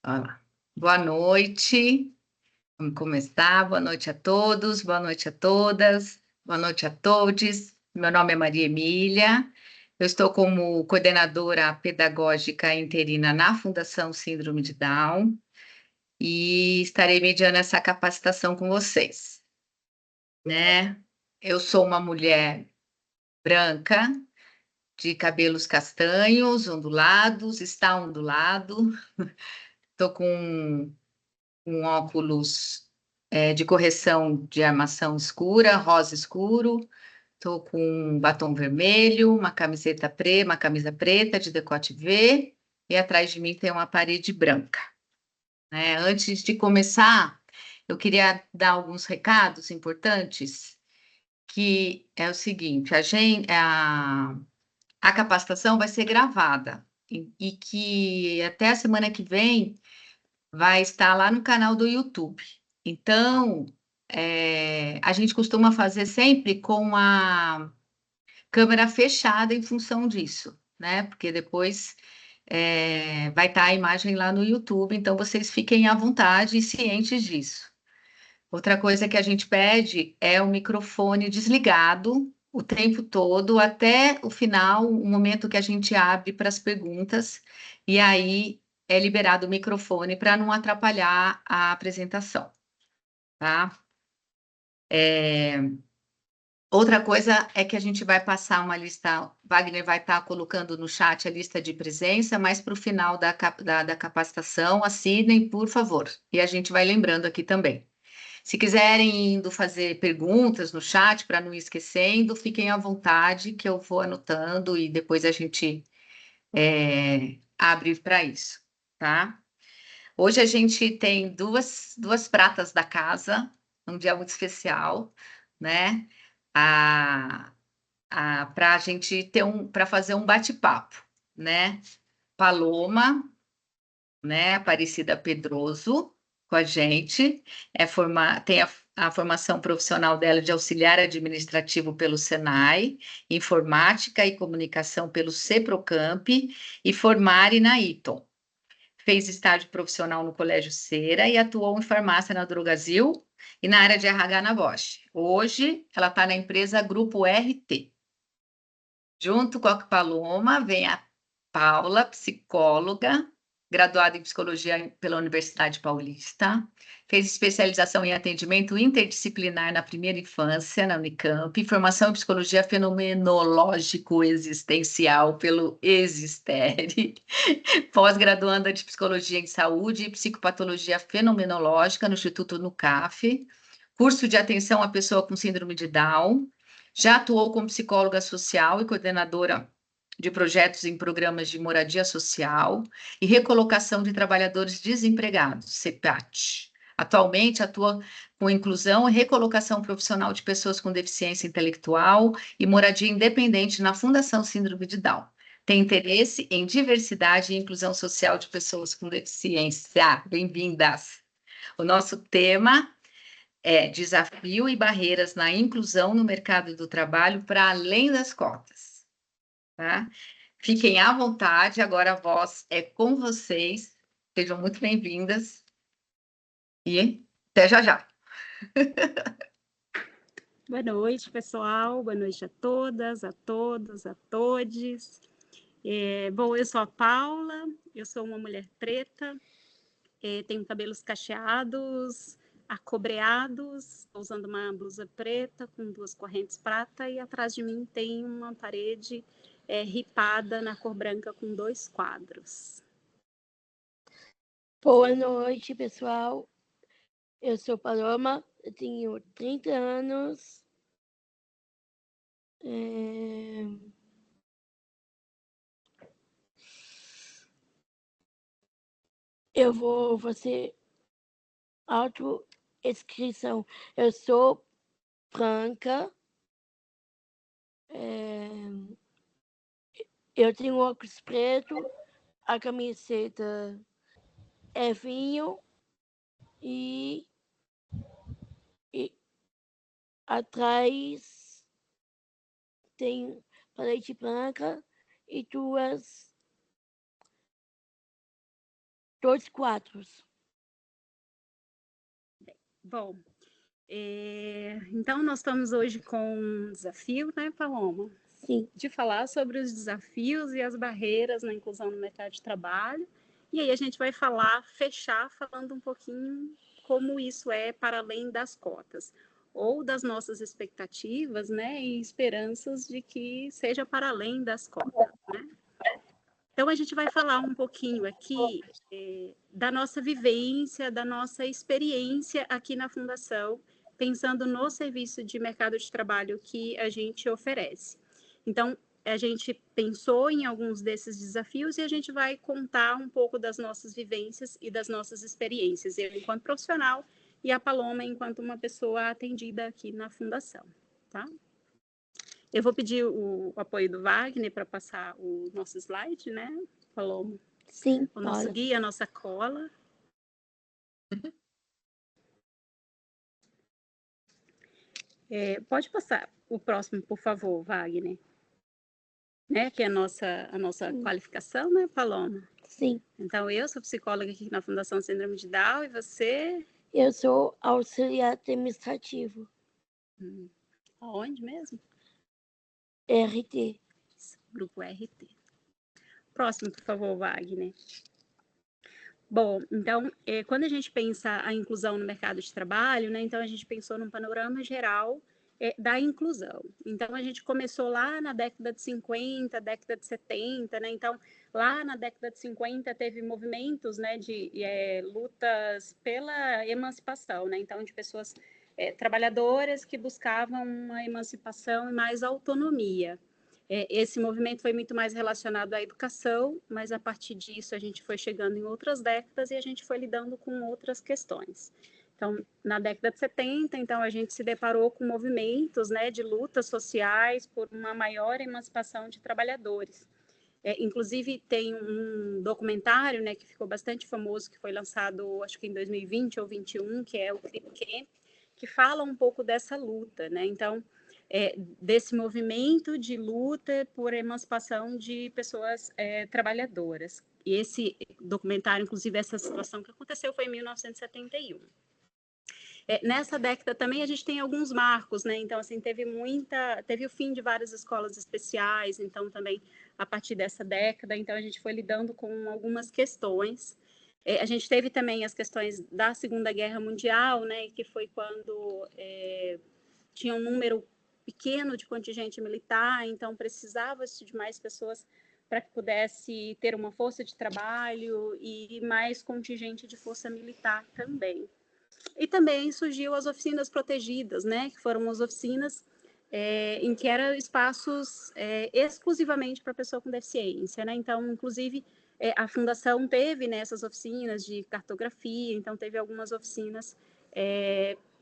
Olha lá. Boa noite. Vamos começar. Boa noite a todos, boa noite a todas, boa noite a todos. Meu nome é Maria Emília. Eu estou como coordenadora pedagógica interina na Fundação Síndrome de Down e estarei mediando essa capacitação com vocês, né? Eu sou uma mulher branca, de cabelos castanhos, ondulados, está ondulado. Estou com um óculos de correção de armação escura, rosa escuro. Estou com um batom vermelho, uma camisa preta de decote V, e atrás de mim tem uma parede branca, né? Antes de começar, eu queria dar alguns recados importantes, que é o seguinte: a capacitação vai ser gravada e que até a semana que vem vai estar lá no canal do YouTube. Então, a gente costuma fazer sempre com a câmera fechada em função disso, né? Porque depois vai estar a imagem lá no YouTube, então vocês fiquem à vontade e cientes disso. Outra coisa que a gente pede é o microfone desligado o tempo todo, até o final, o momento que a gente abre para as perguntas, e aí é liberado o microfone para não atrapalhar a apresentação, tá? Outra coisa é que a gente vai passar uma lista, Wagner vai estar colocando no chat a lista de presença, mas para o final da capacitação, assinem, por favor, e a gente vai lembrando aqui também. Se quiserem indo fazer perguntas no chat para não ir esquecendo, fiquem à vontade que eu vou anotando e depois a gente abre para isso, tá? Hoje a gente tem duas pratas da casa, um dia muito especial, né? A, para a gente ter para fazer um bate-papo, né? Paloma, né? Aparecida Pedroso com a gente, tem a formação profissional dela de auxiliar administrativo pelo Senai, informática e comunicação pelo Seprocamp e Formare na Iton. Fez estágio profissional no Colégio Cera e atuou em farmácia na Drogasil e na área de RH na Bosch. Hoje, ela está na empresa Grupo RT. Junto com a Paloma, vem a Paula, psicóloga, graduada em psicologia pela Universidade Paulista, fez especialização em atendimento interdisciplinar na primeira infância, na Unicamp, formação em psicologia fenomenológico-existencial pelo Existere, pós-graduanda de psicologia em saúde e psicopatologia fenomenológica no Instituto Nucaf, curso de atenção à pessoa com síndrome de Down. Já atuou como psicóloga social e coordenadora de projetos em programas de moradia social e recolocação de trabalhadores desempregados, CEPAT. Atualmente atua com inclusão e recolocação profissional de pessoas com deficiência intelectual e moradia independente na Fundação Síndrome de Down. Tem interesse em diversidade e inclusão social de pessoas com deficiência. Bem-vindas! O nosso tema desafio e barreiras na inclusão no mercado do trabalho para além das cotas, tá? Fiquem à vontade, agora a voz é com vocês, sejam muito bem-vindas e até já já. Boa noite, pessoal, boa noite a todas, a todos, a todes. Bom, eu sou a Paula, eu sou uma mulher preta, tenho cabelos cacheados, acobreados, estou usando uma blusa preta com duas correntes prata e atrás de mim tem uma parede ripada na cor branca com dois quadros. Boa noite, pessoal. Eu sou Paloma, eu tenho 30 anos. Eu vou fazer autoinscrição. Eu sou branca. Eu tenho óculos preto, a camiseta é vinho e atrás tem parede branca e duas 2 quadros. Bom, então nós estamos hoje com um desafio, né, Paloma? Sim, De falar sobre os desafios e as barreiras na inclusão no mercado de trabalho. E aí a gente vai fechar falando um pouquinho como isso é para além das cotas, ou das nossas expectativas, né, e esperanças de que seja para além das cotas, né? Então a gente vai falar um pouquinho aqui da nossa vivência, da nossa experiência aqui na Fundação, pensando no serviço de mercado de trabalho que a gente oferece. Então, a gente pensou em alguns desses desafios e a gente vai contar um pouco das nossas vivências e das nossas experiências, eu enquanto profissional e a Paloma enquanto uma pessoa atendida aqui na Fundação, tá? Eu vou pedir o apoio do Wagner para passar o nosso slide, né, Paloma? sim, O nosso pode. guia, a nossa cola. Pode passar o próximo, por favor, Wagner. Né, que é a nossa Sim. qualificação, né, Paloma? Sim, Então, eu sou psicóloga aqui na Fundação Síndrome de Down e você? eu sou auxiliar administrativo, Aonde mesmo? RT. Grupo RT. Próximo, por favor, Wagner. Bom, então, quando a gente pensa a inclusão no mercado de trabalho, né, então a gente pensou num panorama geral da inclusão. Então, a gente começou lá na década de 50, década de 70, né, então, lá na década de 50 teve movimentos, né, de lutas pela emancipação, né, então, de pessoas trabalhadoras que buscavam uma emancipação e mais autonomia. Esse movimento foi muito mais relacionado à educação, mas a partir disso a gente foi chegando em outras décadas e a gente foi lidando com outras questões. Então, na década de 70, então, a gente se deparou com movimentos, né, de lutas sociais por uma maior emancipação de trabalhadores. Inclusive, tem um documentário, né, que ficou bastante famoso, que foi lançado, acho que em 2020 ou 2021, que é o Crip Camp, que fala um pouco dessa luta, né? Então, desse movimento de luta por emancipação de pessoas trabalhadoras. E esse documentário, inclusive, essa situação que aconteceu foi em 1971. Nessa década também a gente tem alguns marcos, né? Então, assim, teve o fim de várias escolas especiais, então também a partir dessa década, então a gente foi lidando com algumas questões. A gente teve também as questões da Segunda Guerra Mundial, né? Que foi quando tinha um número pequeno de contingente militar, então precisava-se de mais pessoas para que pudesse ter uma força de trabalho e mais contingente de força militar também. E também surgiu as oficinas protegidas, né, que foram as oficinas em que eram espaços exclusivamente para pessoa com deficiência, né? Então, inclusive, a fundação teve nessas oficinas de cartografia, então teve algumas oficinas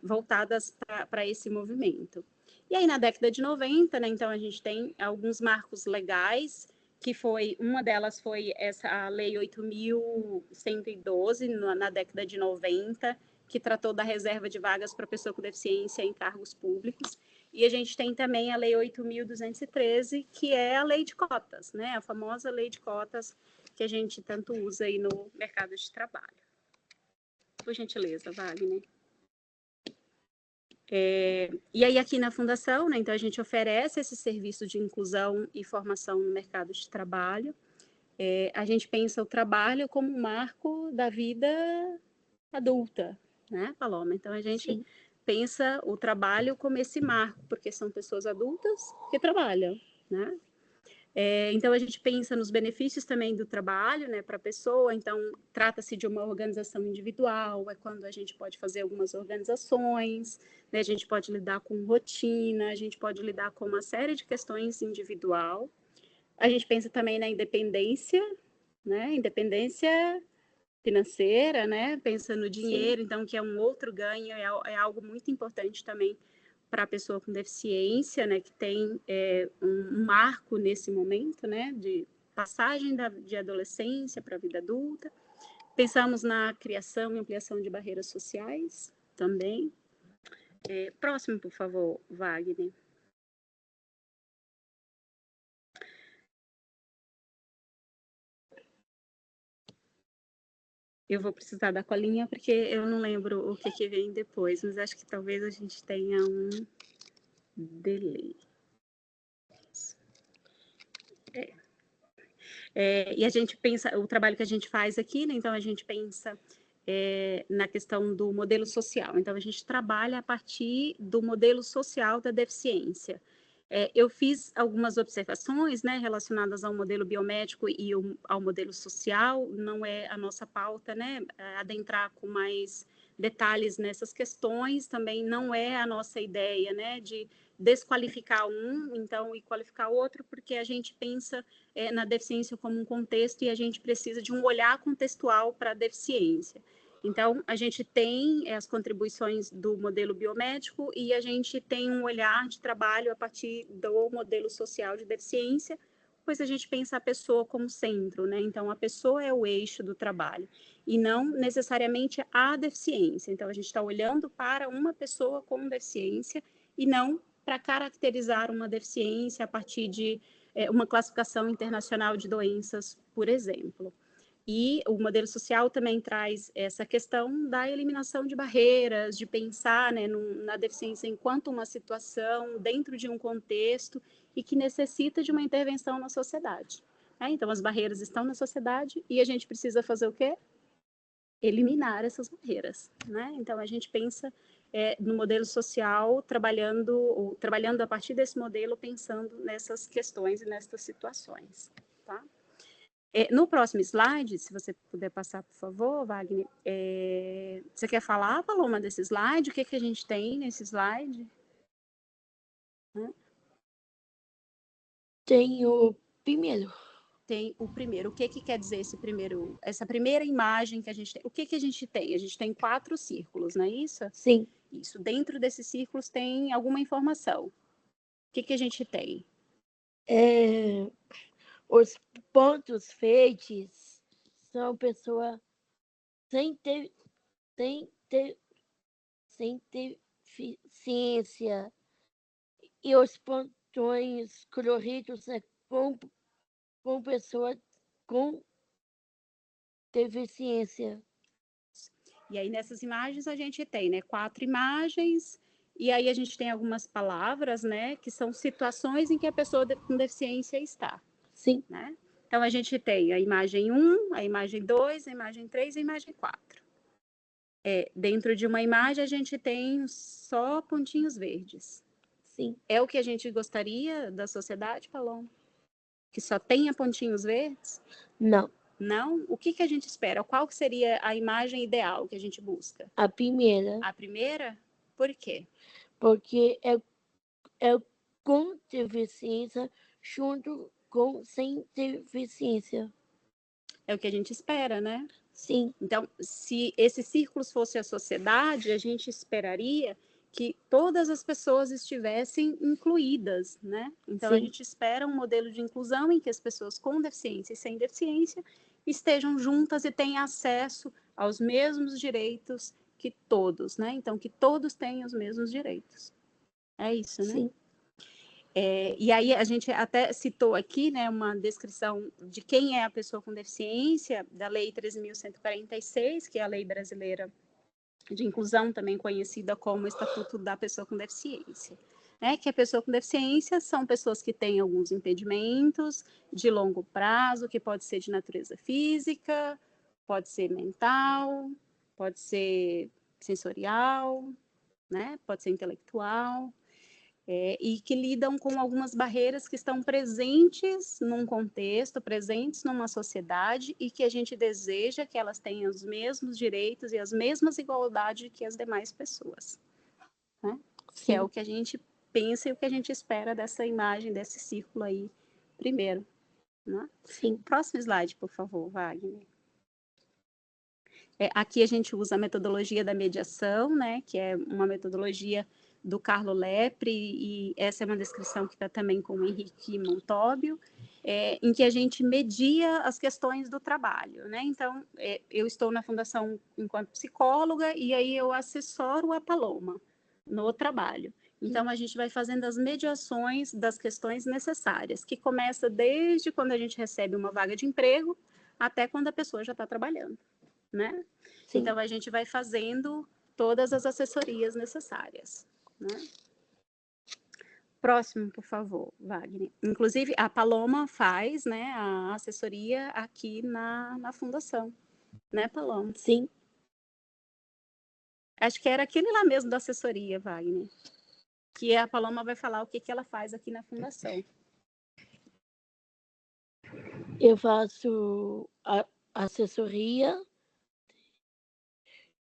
voltadas para esse movimento. E aí, na década de 90, né, então a gente tem alguns marcos legais, que uma delas foi a Lei 8.112, na década de 90, que tratou da reserva de vagas para pessoa com deficiência em cargos públicos. E a gente tem também a Lei 8.213, que é a lei de cotas, né? A famosa lei de cotas que a gente tanto usa aí no mercado de trabalho. Por gentileza, Wagner. E aí aqui na Fundação, né, então a gente oferece esse serviço de inclusão e formação no mercado de trabalho. A gente pensa o trabalho como um marco da vida adulta, né, Paloma? Então a gente Sim. pensa o trabalho como esse marco, porque são pessoas adultas que trabalham, né? Então a gente pensa nos benefícios também do trabalho, né, para a pessoa. Então trata-se de uma organização individual, é quando a gente pode fazer algumas organizações, né, a gente pode lidar com rotina, a gente pode lidar com uma série de questões individual. A gente pensa também na independência, né, independência financeira, né, pensa no Sim. dinheiro, então que é um outro ganho, é algo muito importante também para a pessoa com deficiência, né, que tem um marco nesse momento, né, de passagem de adolescência para a vida adulta. Pensamos na criação e ampliação de barreiras sociais também. Próximo, por favor, Wagner. Eu vou precisar da colinha, porque eu não lembro o que vem depois, mas acho que talvez a gente tenha um delay. E a gente pensa, o trabalho que a gente faz aqui, né, então a gente pensa na questão do modelo social. Então, a gente trabalha a partir do modelo social da deficiência. Eu fiz algumas observações, né, relacionadas ao modelo biomédico e ao modelo social. Não é a nossa pauta, né, adentrar com mais detalhes nessas questões. Também não é a nossa ideia, né, de desqualificar um, então, e qualificar outro, porque a gente pensa na deficiência como um contexto e a gente precisa de um olhar contextual para a deficiência. Então, a gente tem as contribuições do modelo biomédico e a gente tem um olhar de trabalho a partir do modelo social de deficiência, pois a gente pensa a pessoa como centro, né? Então, a pessoa é o eixo do trabalho e não necessariamente a deficiência. Então, a gente está olhando para uma pessoa com deficiência e não para caracterizar uma deficiência a partir de uma classificação internacional de doenças, por exemplo. E o modelo social também traz essa questão da eliminação de barreiras, de pensar, né, na deficiência enquanto uma situação dentro de um contexto e que necessita de uma intervenção na sociedade. Então, as barreiras estão na sociedade e a gente precisa fazer o quê? Eliminar essas barreiras, né? Então, a gente pensa no modelo social, trabalhando a partir desse modelo, pensando nessas questões e nessas situações, tá? No próximo slide, se você puder passar, por favor, Wagner, você quer falar, Paloma, desse slide? O que a gente tem nesse slide? Tem o primeiro. Tem o primeiro. O que quer dizer essa primeira imagem que a gente tem? O que a gente tem? A gente tem 4 círculos, não é isso? Sim. Isso. Dentro desses círculos tem alguma informação. O que a gente tem? Os pontos verdes são pessoas sem deficiência. E os pontões coloridos é com pessoa com deficiência. E aí, nessas imagens, a gente tem, né, 4 imagens, e aí a gente tem algumas palavras, né, que são situações em que a pessoa com deficiência está. Sim. Né? Então, a gente tem a imagem 1, a imagem 2, a imagem 3 e a imagem 4. Dentro de uma imagem, a gente tem só pontinhos verdes. Sim. É o que a gente gostaria da sociedade, Paloma? Que só tenha pontinhos verdes? Não. Não? O que a gente espera? Qual seria a imagem ideal que a gente busca? A primeira. A primeira? Por quê? Porque é com deficiência junto com sem deficiência. É o que a gente espera, né? Sim. Então, se esses círculos fossem a sociedade, a gente esperaria que todas as pessoas estivessem incluídas, né? Então, Sim. A gente espera um modelo de inclusão em que as pessoas com deficiência e sem deficiência estejam juntas e tenham acesso aos mesmos direitos que todos, né? Então, que todos tenham os mesmos direitos. É isso, né? Sim. E aí a gente até citou aqui, né, uma descrição de quem é a pessoa com deficiência, da Lei 13.146, que é a lei brasileira de inclusão, também conhecida como Estatuto da Pessoa com Deficiência. Que a pessoa com deficiência são pessoas que têm alguns impedimentos de longo prazo, que pode ser de natureza física, pode ser mental, pode ser sensorial, né, pode ser intelectual, e que lidam com algumas barreiras que estão presentes num contexto, presentes numa sociedade e que a gente deseja que elas tenham os mesmos direitos e as mesmas igualdades que as demais pessoas. Né? Que é o que a gente pensa e o que a gente espera dessa imagem, desse círculo aí, primeiro. Né? Sim. Próximo slide, por favor, Wagner. Aqui a gente usa a metodologia da mediação, né, que é uma metodologia do Carlo Lepre, e essa é uma descrição que está também com o Henrique Montóbio, em que a gente media as questões do trabalho, né? Então, eu estou na Fundação enquanto psicóloga, e aí eu assessoro a Paloma no trabalho. Então, a gente vai fazendo as mediações das questões necessárias, que começa desde quando a gente recebe uma vaga de emprego, até quando a pessoa já está trabalhando. né? Sim. Então, a gente vai fazendo todas as assessorias necessárias, né? Próximo, por favor, Wagner. Inclusive, a Paloma faz, né, a assessoria aqui na fundação, né, Paloma? Sim. Acho que era aquele lá mesmo da assessoria, Wagner. Que a Paloma vai falar o que ela faz aqui na fundação. Eu faço a assessoria,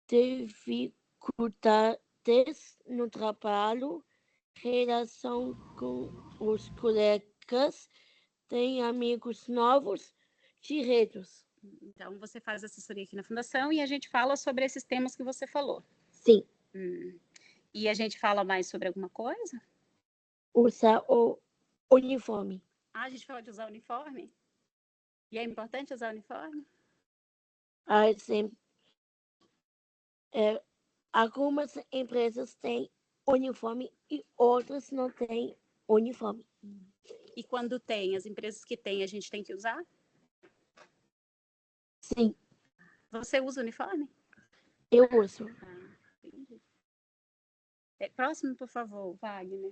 dificuldades no trabalho, relação com os colegas, tem amigos novos, direitos. Então, você faz assessoria aqui na fundação e a gente fala sobre esses temas que você falou. Sim. E a gente fala mais sobre alguma coisa? Usar o uniforme. Ah, a gente fala de usar uniforme? E é importante usar uniforme? Algumas empresas têm uniforme e outras não têm uniforme. E quando tem, as empresas que têm, a gente tem que usar? Sim. Você usa uniforme? Eu uso. Entendi. Próximo, por favor, Wagner.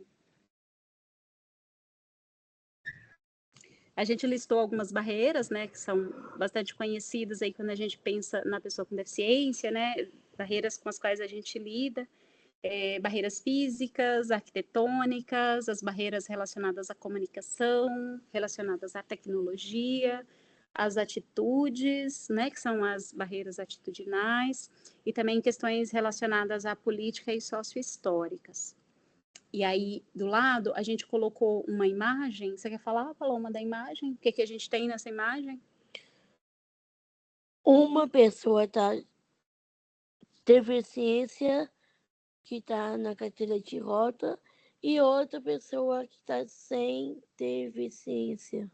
A gente listou algumas barreiras, né, que são bastante conhecidas aí quando a gente pensa na pessoa com deficiência, né, barreiras com as quais a gente lida, barreiras físicas, arquitetônicas, as barreiras relacionadas à comunicação, relacionadas à tecnologia, as atitudes, né, que são as barreiras atitudinais, e também questões relacionadas à política e sociohistóricas. E aí, do lado, a gente colocou uma imagem. Você quer falar, Paloma, da imagem? O que a gente tem nessa imagem? Uma pessoa da deficiência que está na cadeira de roda e outra pessoa que está sem deficiência.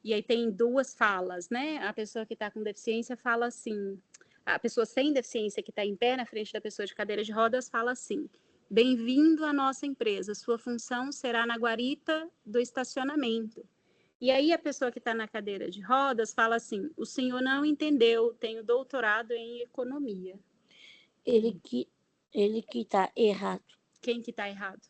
E aí tem duas falas, né? A pessoa que está com deficiência fala assim, a pessoa sem deficiência que está em pé na frente da pessoa de cadeira de rodas fala assim: bem-vindo à nossa empresa, sua função será na guarita do estacionamento. E aí a pessoa que está na cadeira de rodas fala assim: o senhor não entendeu, tenho doutorado em economia. Ele que está errado. Quem que está errado?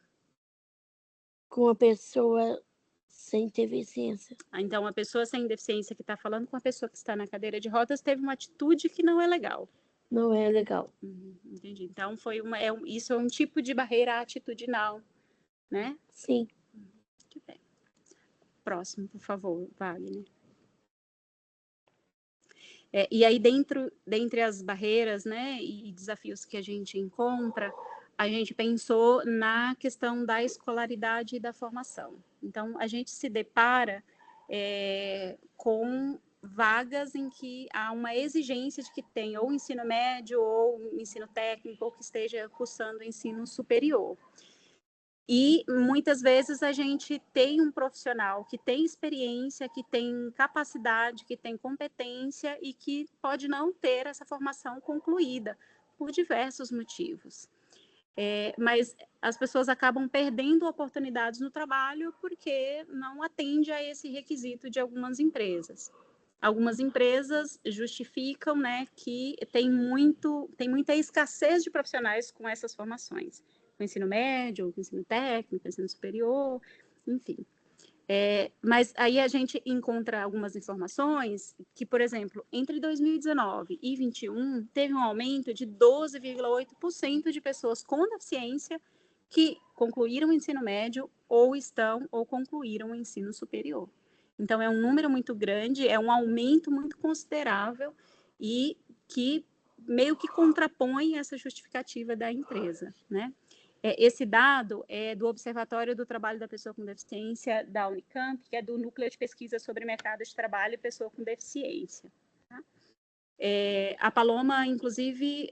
Com a pessoa sem deficiência. Então, a pessoa sem deficiência que está falando com a pessoa que está na cadeira de rodas teve uma atitude que não é legal. Não é legal. Entendi. Então, isso é um tipo de barreira atitudinal, né? Sim. Muito bem. Próximo, por favor, Wagner. E aí, dentre as barreiras, né, e desafios que a gente encontra, a gente pensou na questão da escolaridade e da formação. Então, a gente se depara com vagas em que há uma exigência de que tenha ou ensino médio, ou ensino técnico, ou que esteja cursando ensino superior. E muitas vezes a gente tem um profissional que tem experiência, que tem capacidade, que tem competência e que pode não ter essa formação concluída por diversos motivos. Mas as pessoas acabam perdendo oportunidades no trabalho porque não atende a esse requisito de algumas empresas. Algumas empresas justificam, né, que tem muita escassez de profissionais com essas formações, com ensino médio, com ensino técnico, ensino superior, enfim. Mas aí a gente encontra algumas informações que, por exemplo, entre 2019 e 2021, teve um aumento de 12,8% de pessoas com deficiência que concluíram o ensino médio ou estão ou concluíram o ensino superior. Então, é um número muito grande, é um aumento muito considerável e que meio que contrapõe essa justificativa da empresa, né? Esse dado é do Observatório do Trabalho da Pessoa com Deficiência da Unicamp, que é do Núcleo de Pesquisa sobre Mercado de Trabalho e Pessoa com Deficiência. Tá? A Paloma, inclusive,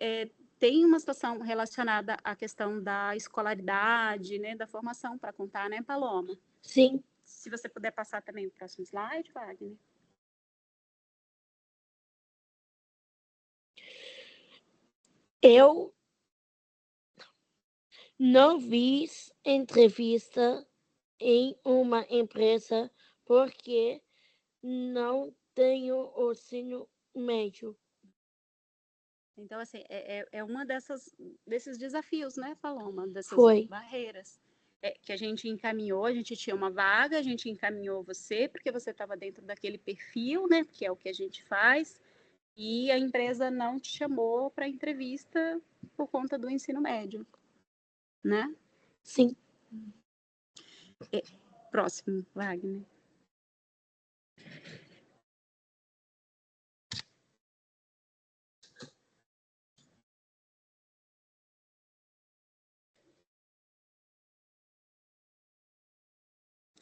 tem uma situação relacionada à questão da escolaridade, né, da formação para contar, né, Paloma? Sim. Se você puder passar também o próximo slide, Wagner. Eu não fiz entrevista em uma empresa porque não tenho o ensino médio. Então, assim, é uma desses desafios, né, Paloma? Dessas Foi. barreiras. Que a gente encaminhou, a gente tinha uma vaga, a gente encaminhou você, porque você estava dentro daquele perfil, né, que é o que a gente faz, e a empresa não te chamou para entrevista por conta do ensino médio, né? Sim. Próximo, Wagner.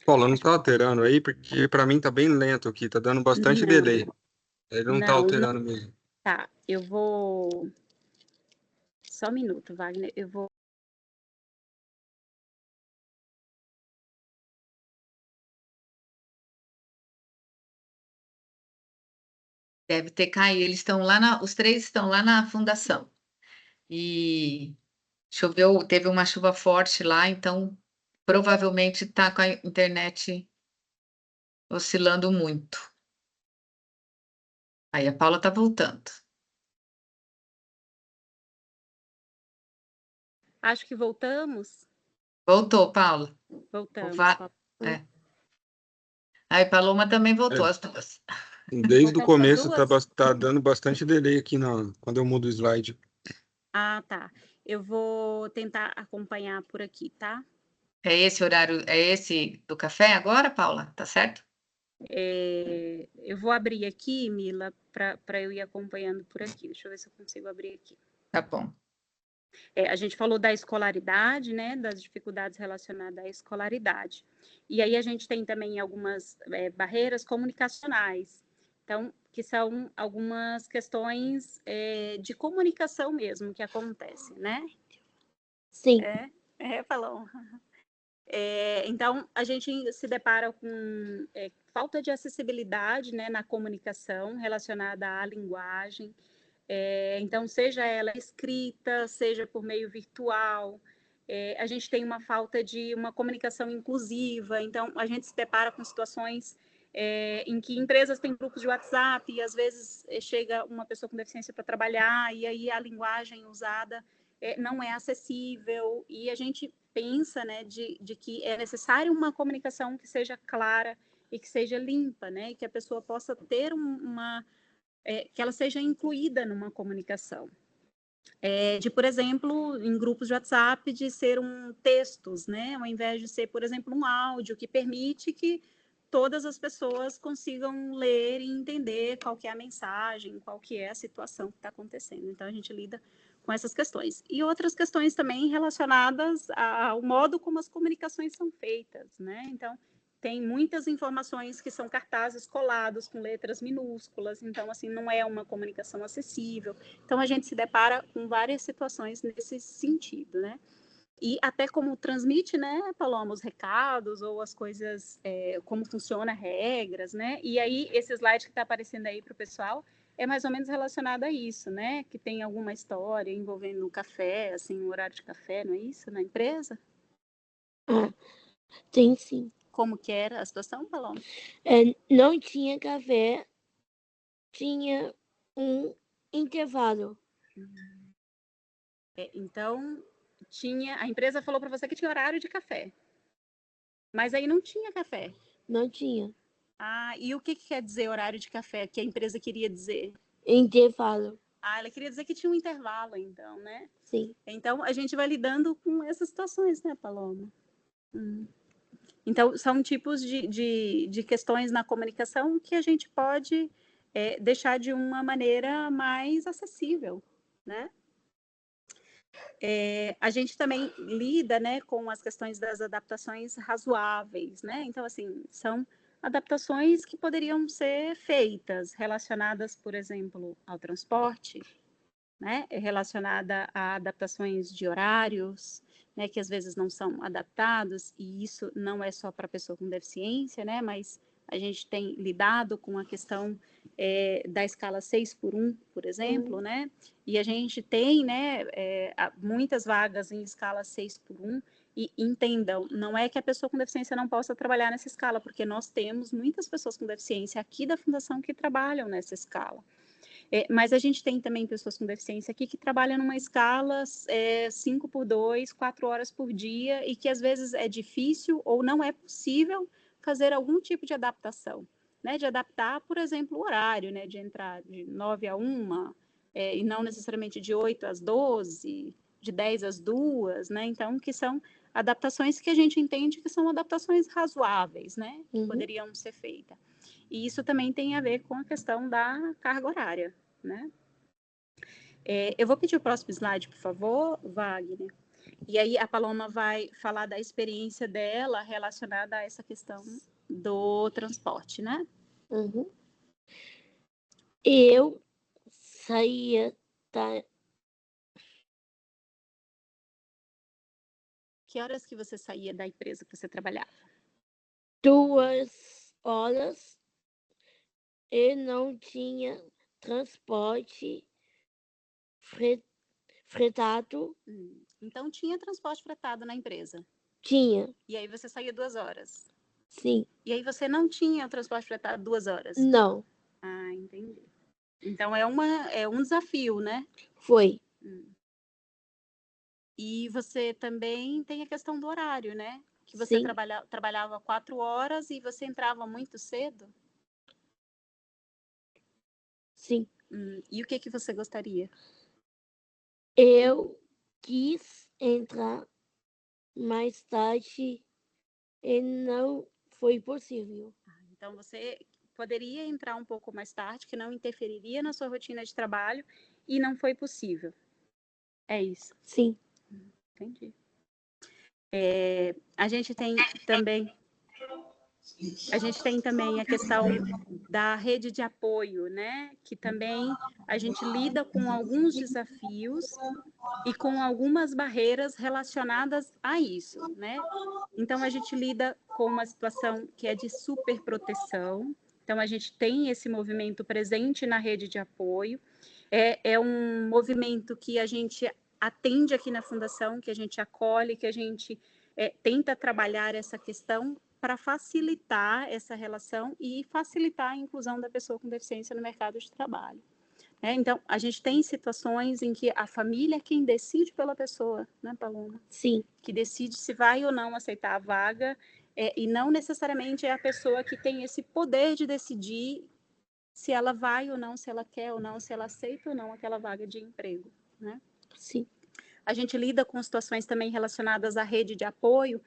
Paula, não tá alterando aí, porque para mim tá bem lento aqui, tá dando bastante delay. Ele não tá alterando mesmo. Tá, eu vou... Só um minuto, Wagner, eu vou... Deve ter caído. Eles estão lá os três estão lá na fundação. E choveu, teve uma chuva forte lá, então provavelmente está com a internet oscilando muito. Aí a Paula está voltando. Acho que voltamos. Voltou, Paula. Voltamos. É. Aí Paloma também voltou, as duas. Desde o Voltamos começo as duas? tá dando bastante delay aqui quando eu mudo o slide. Ah, tá. Eu vou tentar acompanhar por aqui, tá? É esse horário, é esse do café agora, Paula? Tá certo? Eu vou abrir aqui, Mila, para eu ir acompanhando por aqui. Deixa eu ver se eu consigo abrir aqui. Tá bom. A gente falou da escolaridade, né? Das dificuldades relacionadas à escolaridade. E aí a gente tem também algumas barreiras comunicacionais. Então, que são algumas questões de comunicação mesmo que acontecem, né? Sim. Falou. Então, a gente se depara com falta de acessibilidade, né, na comunicação relacionada à linguagem. Então, seja ela escrita, seja por meio virtual, a gente tem uma falta de uma comunicação inclusiva. Então, a gente se depara com situações em que empresas têm grupos de WhatsApp e, às vezes, chega uma pessoa com deficiência para trabalhar e aí a linguagem usada não é acessível, e a gente pensa, né, de que é necessário uma comunicação que seja clara e que seja limpa, né, e que a pessoa possa ter que ela seja incluída numa comunicação. Por exemplo, em grupos de WhatsApp, de ser textos, né, ao invés de ser, por exemplo, um áudio que permite que todas as pessoas consigam ler e entender qual que é a mensagem, qual que é a situação que está acontecendo. Então, a gente lida com essas questões. E outras questões também relacionadas ao modo como as comunicações são feitas, né? Então, tem muitas informações que são cartazes colados com letras minúsculas, então, assim, não é uma comunicação acessível. Então, a gente se depara com várias situações nesse sentido, né? E até como transmite, né, Paloma, os recados ou as coisas, como funciona, regras, né? E aí, esse slide que está aparecendo aí para o pessoal é mais ou menos relacionado a isso, né? Que tem alguma história envolvendo o café, assim, o horário de café, não é isso? Na empresa? Tem sim. Como que era a situação, Paloma? Não tinha café, tinha um intervalo. Então, a empresa falou para você que tinha horário de café, mas aí não tinha café. Não tinha. Ah, e o que quer dizer horário de café que a empresa queria dizer? Intervalo. Ah, ela queria dizer que tinha um intervalo, então, né? Sim. Então, a gente vai lidando com essas situações, né, Paloma? Então, são tipos de questões na comunicação que a gente pode deixar de uma maneira mais acessível, né? A gente também lida, né, com as questões das adaptações razoáveis, né? Então, assim, são adaptações que poderiam ser feitas relacionadas, por exemplo, ao transporte, né? Relacionada a adaptações de horários, né? Que às vezes não são adaptados, e isso não é só para pessoa com deficiência, né? Mas a gente tem lidado com a questão da escala 6x1, por exemplo, né? E a gente tem, né, muitas vagas em escala 6x1, e entendam, não é que a pessoa com deficiência não possa trabalhar nessa escala, porque nós temos muitas pessoas com deficiência aqui da Fundação que trabalham nessa escala. Mas a gente tem também pessoas com deficiência aqui que trabalham numa escala 5x2, 4 horas por dia, e que às vezes é difícil ou não é possível fazer algum tipo de adaptação, né? De adaptar, por exemplo, o horário, né? De entrar de 9 a 1, e não necessariamente de 8 às 12, de 10 às 2, né? Então, que são adaptações que a gente entende que são adaptações razoáveis, né? Que poderiam ser feitas. E isso também tem a ver com a questão da carga horária, né? Eu vou pedir o próximo slide, por favor, Wagner. E aí a Paloma vai falar da experiência dela relacionada a essa questão do transporte, né? Uhum. Eu saía da... Que horas que você saía da empresa que você trabalhava? 2 horas e não tinha transporte fretado. Então tinha transporte fretado na empresa. Tinha, E aí você saía 2 horas. sim. E aí você não tinha o transporte fretado 2 horas. Não, Ah, entendi. Então é um desafio, né? foi. E você também tem a questão do horário, né? Que você Sim, trabalhava 4 horas e você entrava muito cedo. sim. E o que que você gostaria? Eu quis entrar mais tarde e não foi possível. Então você poderia entrar um pouco mais tarde, que não interferiria na sua rotina de trabalho, e não foi possível. É isso. Sim, Entendi. A gente tem também a questão da rede de apoio, né? Que também a gente lida com alguns desafios e com algumas barreiras relacionadas a isso, né? Então a gente lida com uma situação que é de superproteção. Então a gente tem esse movimento presente na rede de apoio. É um movimento que a gente atende aqui na fundação, que a gente acolhe, que a gente tenta trabalhar essa questão para facilitar essa relação e facilitar a inclusão da pessoa com deficiência no mercado de trabalho. Então, a gente tem situações em que a família é quem decide pela pessoa, né, Paloma? sim, Que decide se vai ou não aceitar a vaga, e não necessariamente é a pessoa que tem esse poder de decidir se ela vai ou não, se ela quer ou não, se ela aceita ou não aquela vaga de emprego, né? sim, A gente lida com situações também relacionadas à rede de apoio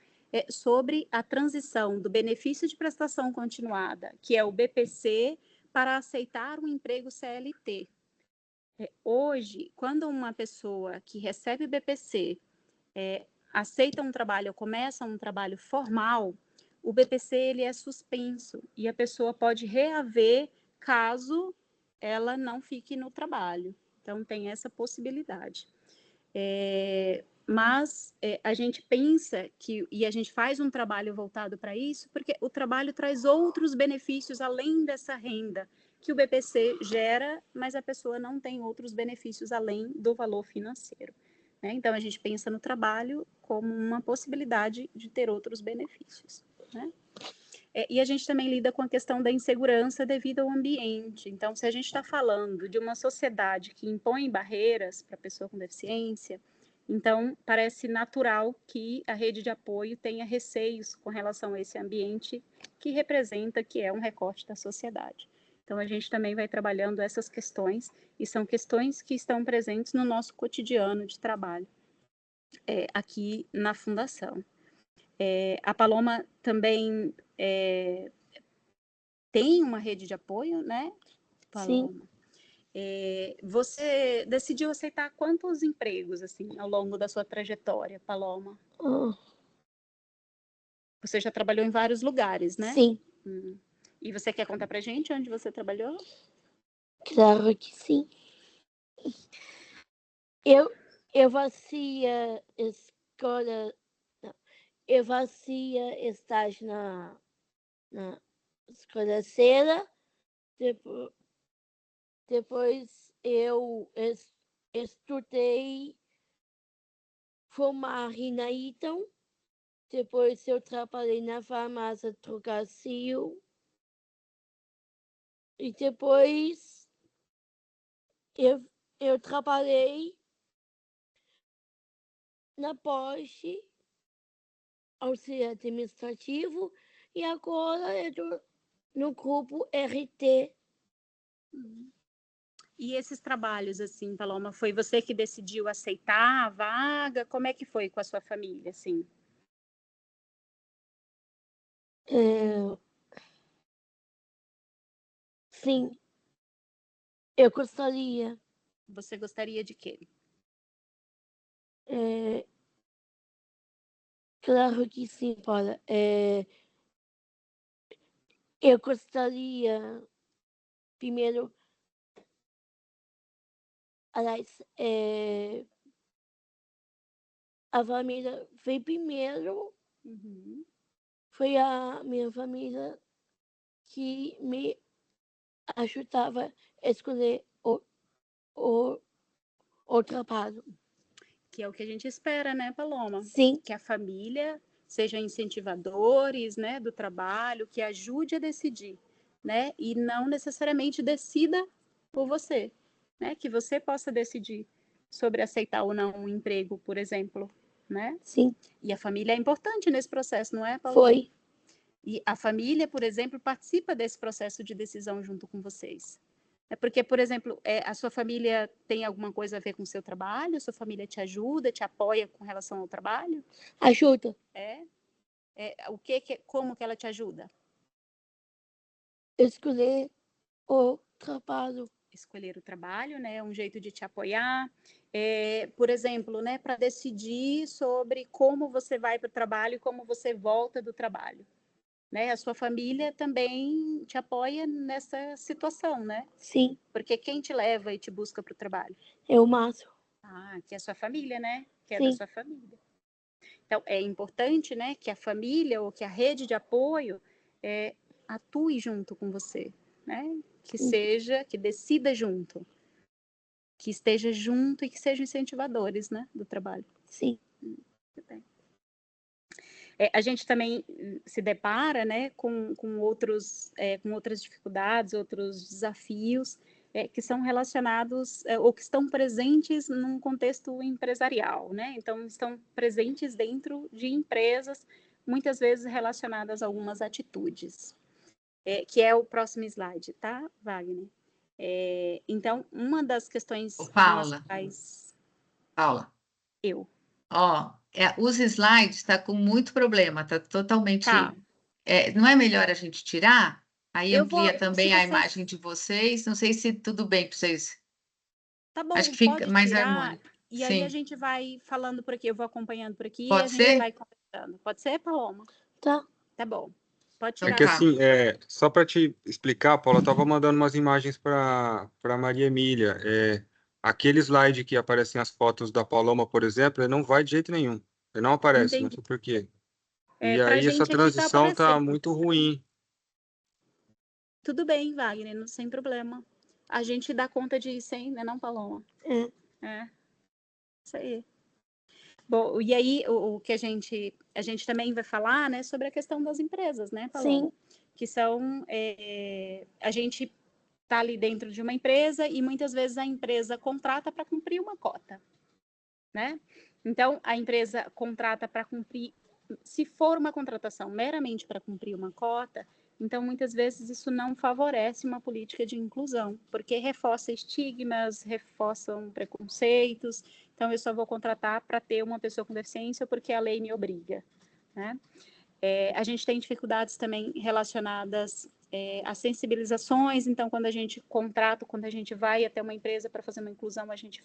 sobre a transição do benefício de prestação continuada, que é o BPC, para aceitar um emprego CLT. Hoje, quando uma pessoa que recebe BPC aceita um trabalho ou começa um trabalho formal, o BPC ele é suspenso e a pessoa pode reaver caso ela não fique no trabalho. Então, tem essa possibilidade. Mas a gente pensa e a gente faz um trabalho voltado para isso, porque o trabalho traz outros benefícios além dessa renda que o BPC gera, mas a pessoa não tem outros benefícios além do valor financeiro, né? Então, a gente pensa no trabalho como uma possibilidade de ter outros benefícios, né? E a gente também lida com a questão da insegurança devido ao ambiente. Então, se a gente está falando de uma sociedade que impõe barreiras para a pessoa com deficiência, então parece natural que a rede de apoio tenha receios com relação a esse ambiente que representa, que é um recorte da sociedade. Então, a gente também vai trabalhando essas questões, e são questões que estão presentes no nosso cotidiano de trabalho aqui na Fundação. A Paloma também tem uma rede de apoio, né, sim. Paloma? Você decidiu aceitar quantos empregos, assim, ao longo da sua trajetória, Paloma? Oh, Você já trabalhou em vários lugares, né? sim, E você quer contar pra gente onde você trabalhou? claro que sim. Eu fazia escola, não, eu fazia estágio na escola Cera, depois eu estudei formar na Eton, depois eu trabalhei na farmácia Trocacil, e depois eu trabalhei na Porsche, auxiliar administrativo, e agora eu tô no grupo RT. E esses trabalhos, assim, Paloma, foi você que decidiu aceitar a vaga? Como é que foi com a sua família, assim? Sim, eu gostaria. Você gostaria de quê? Claro que sim, Paula. Eu gostaria, primeiro, aliás, a família veio primeiro, Uhum. foi a minha família que me ajudava a escolher o trabalho. Que é o que a gente espera, né, Paloma? Sim, Que a família sejam incentivadores, né, do trabalho, que ajude a decidir, né? E não necessariamente decida por você, né? Que você possa decidir sobre aceitar ou não um emprego, por exemplo, né? sim, E a família é importante nesse processo, não é, Paloma? foi. E a família, por exemplo, participa desse processo de decisão junto com vocês. É porque, por exemplo, a sua família tem alguma coisa a ver com o seu trabalho? A sua família te ajuda, te apoia com relação ao trabalho? Ajuda. Como que ela te ajuda? Escolher o trabalho. Escolher o trabalho, né? É um jeito de te apoiar. Por exemplo, né? Para decidir sobre como você vai para o trabalho e como você volta do trabalho. Né? A sua família também te apoia nessa situação, né? Sim, Porque quem te leva e te busca para o trabalho? é o Márcio. Ah, que é a sua família, né? Que é da Sim, sua família. Então, é importante, né, que a família ou que a rede de apoio atue junto com você, né? Que decida junto, que esteja junto e que sejam incentivadores, né, do trabalho. sim, Muito bem. A gente também se depara, né, com outras dificuldades, outros desafios que são relacionados ou que estão presentes num contexto empresarial, né? Então, estão presentes dentro de empresas, muitas vezes relacionadas a algumas atitudes, que é o próximo slide, tá, Wagner? Então, uma das questões com as Paula, quais Paula, eu... ó, os slides tá com muito problema, tá Tá, totalmente. Não é melhor a gente tirar? Aí eu vou... amplia Se também a vocês... imagem de vocês. Não sei se tudo bem para vocês. Tá Acho bom, que fica pode mais tirar. harmônico. E aí a Sim. gente vai falando por aqui, eu vou acompanhando por aqui e a Pode gente ser? vai conversando. Pode ser, Paloma? tá. Tá bom. Pode Então É tirar que mesmo. tá. assim, só para te explicar, Paula, eu estava mandando umas imagens para Maria Emília. Aquele slide que aparecem as fotos da Paloma, por exemplo, ele não vai de jeito nenhum. Ele não aparece, não Entendi. sei por quê. E Pra aí essa gente aqui tá transição tá aparecendo. muito ruim. Tudo bem, Wagner, não sem problema. A gente dá conta disso, hein? Não é não, Paloma? É, É, isso aí. Bom, e aí o que a gente também vai falar, né, sobre a questão das empresas, né, Paloma? sim, Que são, a gente está ali dentro de uma empresa e muitas vezes a empresa contrata para cumprir uma cota, né? Então, a empresa contrata para cumprir, se for uma contratação meramente para cumprir uma cota, então muitas vezes isso não favorece uma política de inclusão, porque reforça estigmas, reforçam preconceitos. Então, eu só vou contratar para ter uma pessoa com deficiência porque a lei me obriga, né? A gente tem dificuldades também relacionadas às sensibilizações, então quando a gente contrata, quando a gente vai até uma empresa para fazer uma inclusão, a gente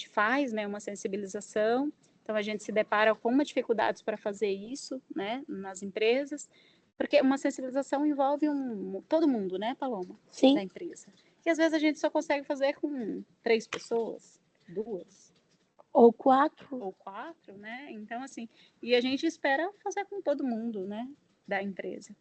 faz, né, uma sensibilização, então a gente se depara com uma dificuldades para fazer isso, né, nas empresas, porque uma sensibilização envolve todo mundo, né, Paloma, sim. da empresa. E às vezes a gente só consegue fazer com 3 pessoas, 2, Ou 4. ou 4, né? Então, assim, e a gente espera fazer com todo mundo, né? Da empresa.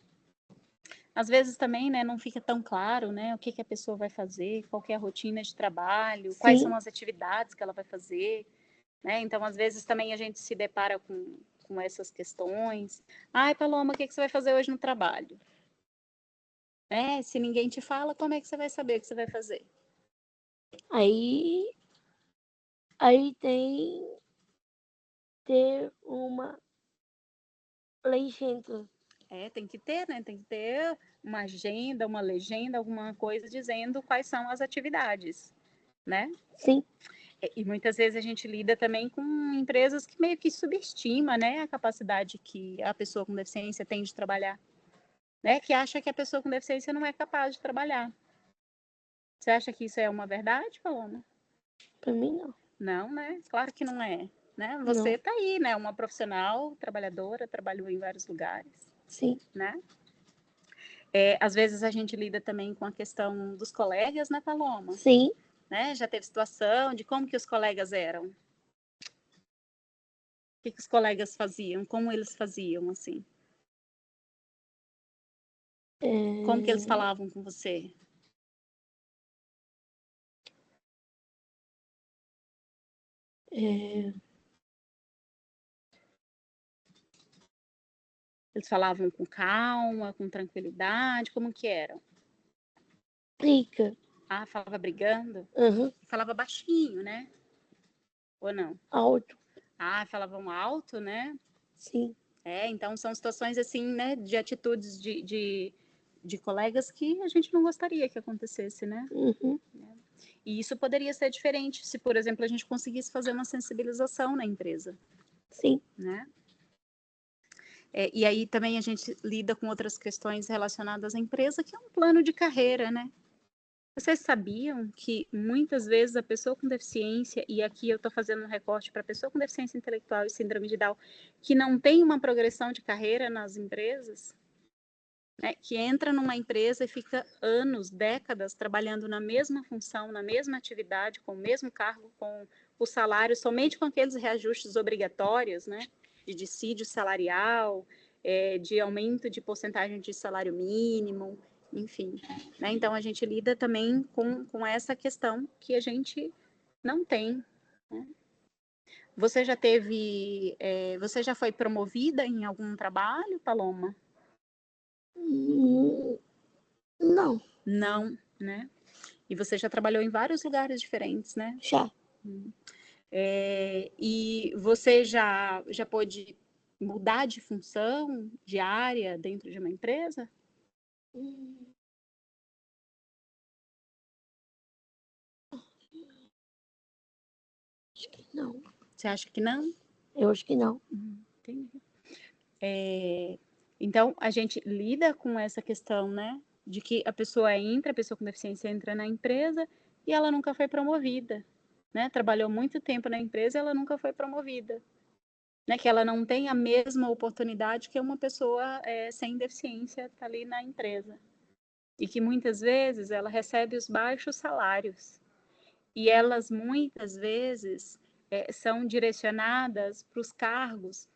Às vezes também, né, não fica tão claro, né, o que a pessoa vai fazer, qual que é a rotina de trabalho, quais Sim, são as atividades que ela vai fazer, né? Então, às vezes também a gente se depara com essas questões. Ai, Paloma, o que você vai fazer hoje no trabalho? Se ninguém te fala, como é que você vai saber o que você vai fazer? Aí tem ter uma legenda. Tem que ter, né? Tem que ter uma agenda, uma legenda, alguma coisa dizendo quais são as atividades, né? Sim, E muitas vezes a gente lida também com empresas que meio que subestima, né, a capacidade que a pessoa com deficiência tem de trabalhar, né? Que acha que a pessoa com deficiência não é capaz de trabalhar. Você acha que isso é uma verdade, Paloma? pra mim não. Não, né? Claro que não é, né? Não. Você tá aí, né? Uma profissional, trabalhadora, trabalhou em vários lugares, Sim, né? Às vezes a gente lida também com a questão dos colegas, né, Paloma? sim. Né? Já teve situação de como que os colegas eram? O que os colegas faziam? Como eles faziam, assim? Como que eles falavam com você? Eles falavam com calma, com tranquilidade? Como que eram? Briga. Ah, falava brigando? Uhum. Falava baixinho, né? Ou não? Alto. Ah, falavam alto, né? Sim. Então são situações assim, né, de atitudes de colegas que a gente não gostaria que acontecesse, né? Uhum. E isso poderia ser diferente se, por exemplo, a gente conseguisse fazer uma sensibilização na empresa, Sim. né? E aí também a gente lida com outras questões relacionadas à empresa, que é um plano de carreira, né? Vocês sabiam que muitas vezes a pessoa com deficiência, e aqui eu estou fazendo um recorte para a pessoa com deficiência intelectual e síndrome de Down, que não tem uma progressão de carreira nas empresas, né, que entra numa empresa e fica anos, décadas trabalhando na mesma função, na mesma atividade, com o mesmo cargo, com o salário, somente com aqueles reajustes obrigatórios, né, de dissídio salarial, de aumento de porcentagem de salário mínimo, enfim. Né? Então, a gente lida também com essa questão que a gente não tem. Né? Você já foi promovida em algum trabalho, Paloma? Não. Não, né? E você já trabalhou em vários lugares diferentes, né? Já. E você já pôde mudar de função, de área dentro de uma empresa? Acho que não. Você acha que não? Eu acho que não. Entendi. Então, a gente lida com essa questão, né? De que a pessoa com deficiência entra na empresa e ela nunca foi promovida, né? Trabalhou muito tempo na empresa e ela nunca foi promovida. Né, que ela não tem a mesma oportunidade que uma pessoa sem deficiência está ali na empresa. E que muitas vezes ela recebe os baixos salários. E elas muitas vezes são direcionadas para os cargos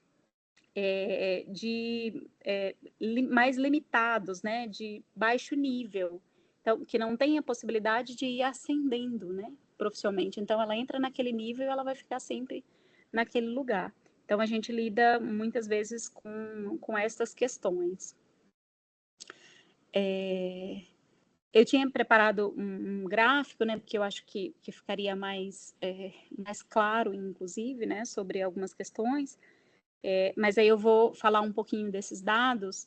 mais limitados, né, de baixo nível. Então, que não tem a possibilidade de ir ascendendo, né, profissionalmente. Então, ela entra naquele nível e ela vai ficar sempre naquele lugar. Então, a gente lida muitas vezes com essas questões. Eu tinha preparado um gráfico, né, porque eu acho que ficaria mais claro, inclusive, né, sobre algumas questões, mas aí eu vou falar um pouquinho desses dados.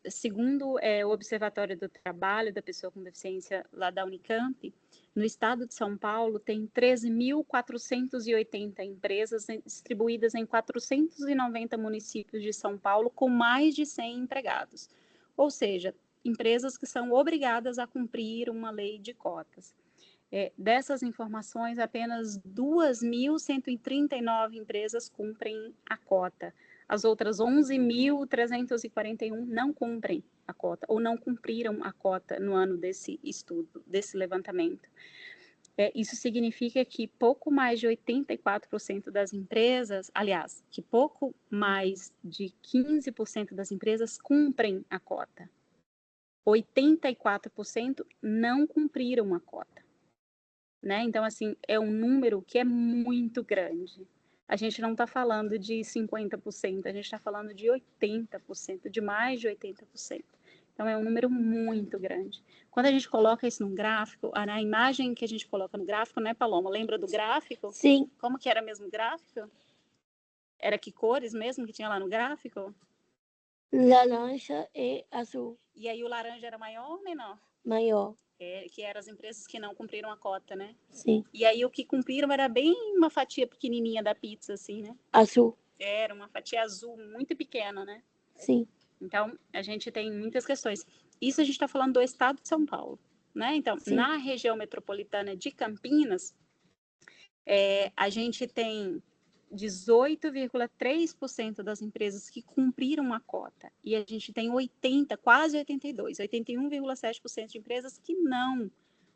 Segundo o Observatório do Trabalho da Pessoa com Deficiência lá da Unicamp, no estado de São Paulo tem 13.480 empresas distribuídas em 490 municípios de São Paulo com mais de 100 empregados. Ou seja, empresas que são obrigadas a cumprir uma lei de cotas. Dessas informações, apenas 2.139 empresas cumprem a cota. As outras 11.341 não cumprem a cota, ou não cumpriram a cota no ano desse estudo, desse levantamento. Isso significa que pouco mais de 84% das empresas, aliás, que pouco mais de 15% das empresas cumprem a cota. 84% não cumpriram a cota. Né? Então, assim, é um número que é muito grande. A gente não está falando de 50%, a gente está falando de 80%, de mais de 80%. Então, é um número muito grande. Quando a gente coloca isso num gráfico, a imagem que a gente coloca no gráfico, né, Paloma? Lembra do gráfico? Sim, Como que era mesmo o gráfico? Era que cores mesmo que tinha lá no gráfico? laranja e azul, E aí o laranja era maior ou menor? maior. Que eram as empresas que não cumpriram a cota, né? Sim, E aí o que cumpriram era bem uma fatia pequenininha da pizza, assim, né? azul. Era uma fatia azul muito pequena, né? Sim, Então, a gente tem muitas questões. Isso a gente está falando do estado de São Paulo, né? Então, sim. na região metropolitana de Campinas, a gente tem 18,3% das empresas que cumpriram a cota. E a gente tem 80, quase 82, 81,7% de empresas que não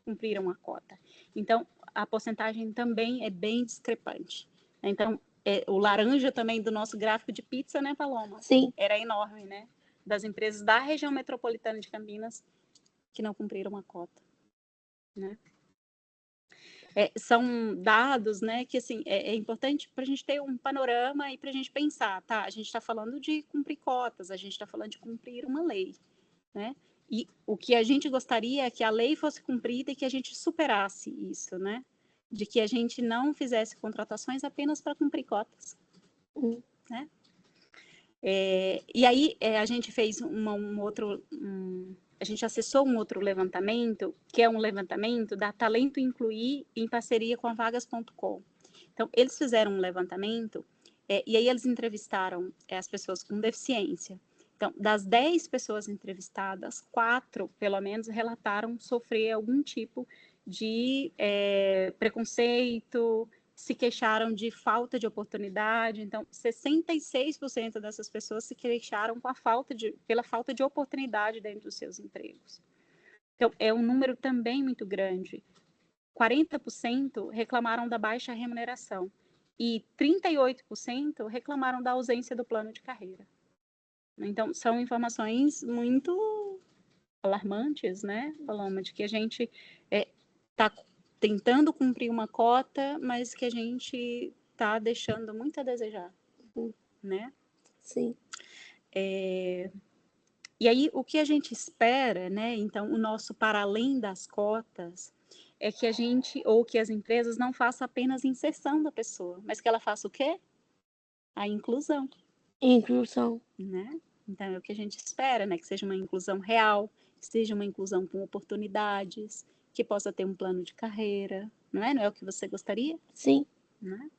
cumpriram a cota. Então, a porcentagem também é bem discrepante. Então, o laranja também do nosso gráfico de pizza, né, Paloma? sim. Era enorme, né? Das empresas da região metropolitana de Campinas que não cumpriram a cota, né? São dados, né, que assim, é importante para a gente ter um panorama e para a gente pensar, tá? A gente está falando de cumprir cotas, a gente está falando de cumprir uma lei, né? E o que a gente gostaria é que a lei fosse cumprida e que a gente superasse isso, né? De que a gente não fizesse contratações apenas para cumprir cotas, né? E aí a gente fez a gente acessou um outro levantamento, que é um levantamento da Talento Incluir em parceria com a Vagas.com. Então, eles fizeram um levantamento e aí eles entrevistaram as pessoas com deficiência. Então, das 10 pessoas entrevistadas, 4, pelo menos, relataram sofrer algum tipo de preconceito, se queixaram de falta de oportunidade. Então, 66% dessas pessoas se queixaram pela falta de oportunidade dentro dos seus empregos. Então, é um número também muito grande. 40% reclamaram da baixa remuneração e 38% reclamaram da ausência do plano de carreira. Então, são informações muito alarmantes, né, Paloma, de que a gente está tentando cumprir uma cota, mas que a gente está deixando muito a desejar, né? Sim. E aí, o que a gente espera, né? Então, o nosso para além das cotas é que a gente, ou que as empresas não façam apenas inserção da pessoa, mas que ela faça o quê? A inclusão. Inclusão. Né? Então, é o que a gente espera, né? Que seja uma inclusão real, que seja uma inclusão com oportunidades, que possa ter um plano de carreira, não é? Não é o que você gostaria? Sim. Né?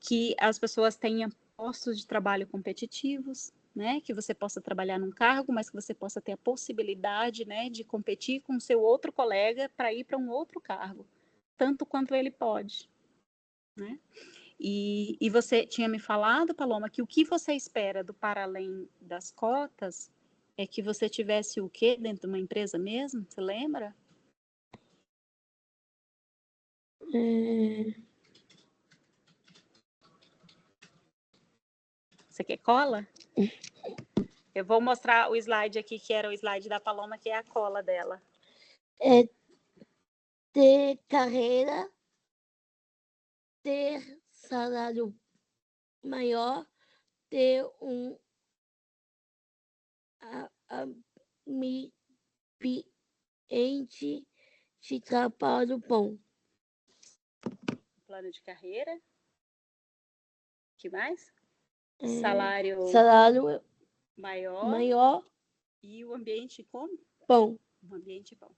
Que as pessoas tenham postos de trabalho competitivos, né? Que você possa trabalhar num cargo, mas que você possa ter a possibilidade, né, de competir com o seu outro colega para ir para um outro cargo, tanto quanto ele pode, né? E você tinha me falado, Paloma, que o que você espera do para além das cotas é que você tivesse o quê dentro de uma empresa mesmo? Você lembra? Você quer cola? Eu vou mostrar o slide aqui, que era o slide da Paloma, que é a cola dela. Ter carreira, ter salário maior, ter um ambiente de trabalho bom. Plano de carreira. Que mais? Salário maior. E o ambiente como? Bom. Um ambiente bom.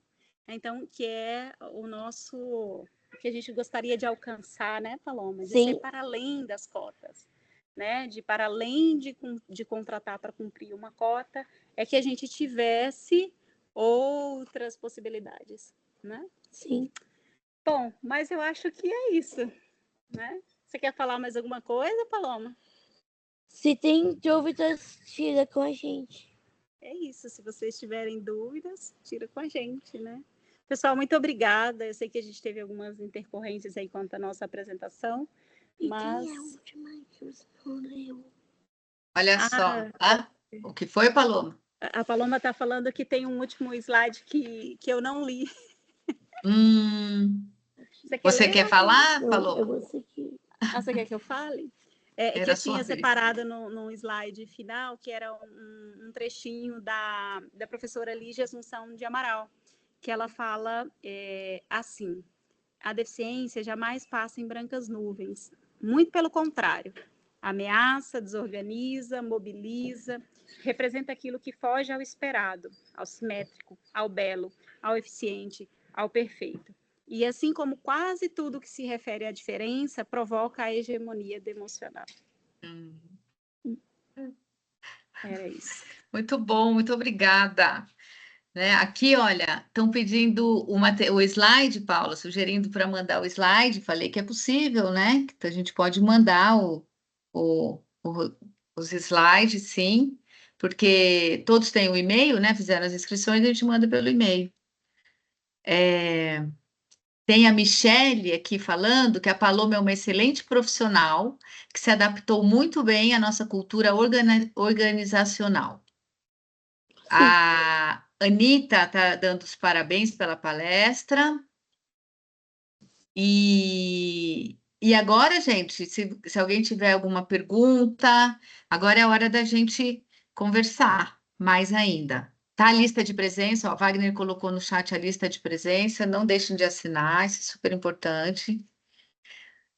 Então, que é o que a gente gostaria de alcançar, né, Paloma? De Sim. ser para além das cotas, né? De para além de contratar para cumprir uma cota, é que a gente tivesse outras possibilidades, né? Sim. Bom, mas eu acho que é isso, né? Você quer falar mais alguma coisa, Paloma? Se tem dúvidas, tira com a gente. É isso, se vocês tiverem dúvidas, tira com a gente, né? Pessoal, muito obrigada. Eu sei que a gente teve algumas intercorrências aí quanto à nossa apresentação, mas... E quem é a última que você não leu? Olha só, tá? O que foi, Paloma? A Paloma está falando que tem um último slide que eu não li. Você quer falar, Não, Paloma? eu vou seguir. Você quer que eu fale? que Era eu a sua tinha vez. separado no slide final, que era um trechinho da professora Lígia Assunção de Amaral, que ela fala assim: a deficiência jamais passa em brancas nuvens, muito pelo contrário, ameaça, desorganiza, mobiliza, representa aquilo que foge ao esperado, ao simétrico, ao belo, ao eficiente, ao perfeito. E assim como quase tudo que se refere à diferença, provoca a hegemonia do emocional. Era isso. Muito bom, muito obrigada. Né? Aqui, olha, estão pedindo o slide, Paula, sugerindo para mandar o slide. Falei que é possível, né? Que a gente pode mandar o- os slides, sim, porque todos têm o e-mail, né? Fizeram as inscrições, a gente manda pelo e-mail. Tem a Michele aqui falando que a Paloma é uma excelente profissional, que se adaptou muito bem à nossa cultura organizacional. A Anitta está dando os parabéns pela palestra. E agora, gente, se alguém tiver alguma pergunta, agora é a hora da gente conversar mais ainda. Tá a lista de presença, ó, Wagner colocou no chat a lista de presença, não deixem de assinar, isso é super importante.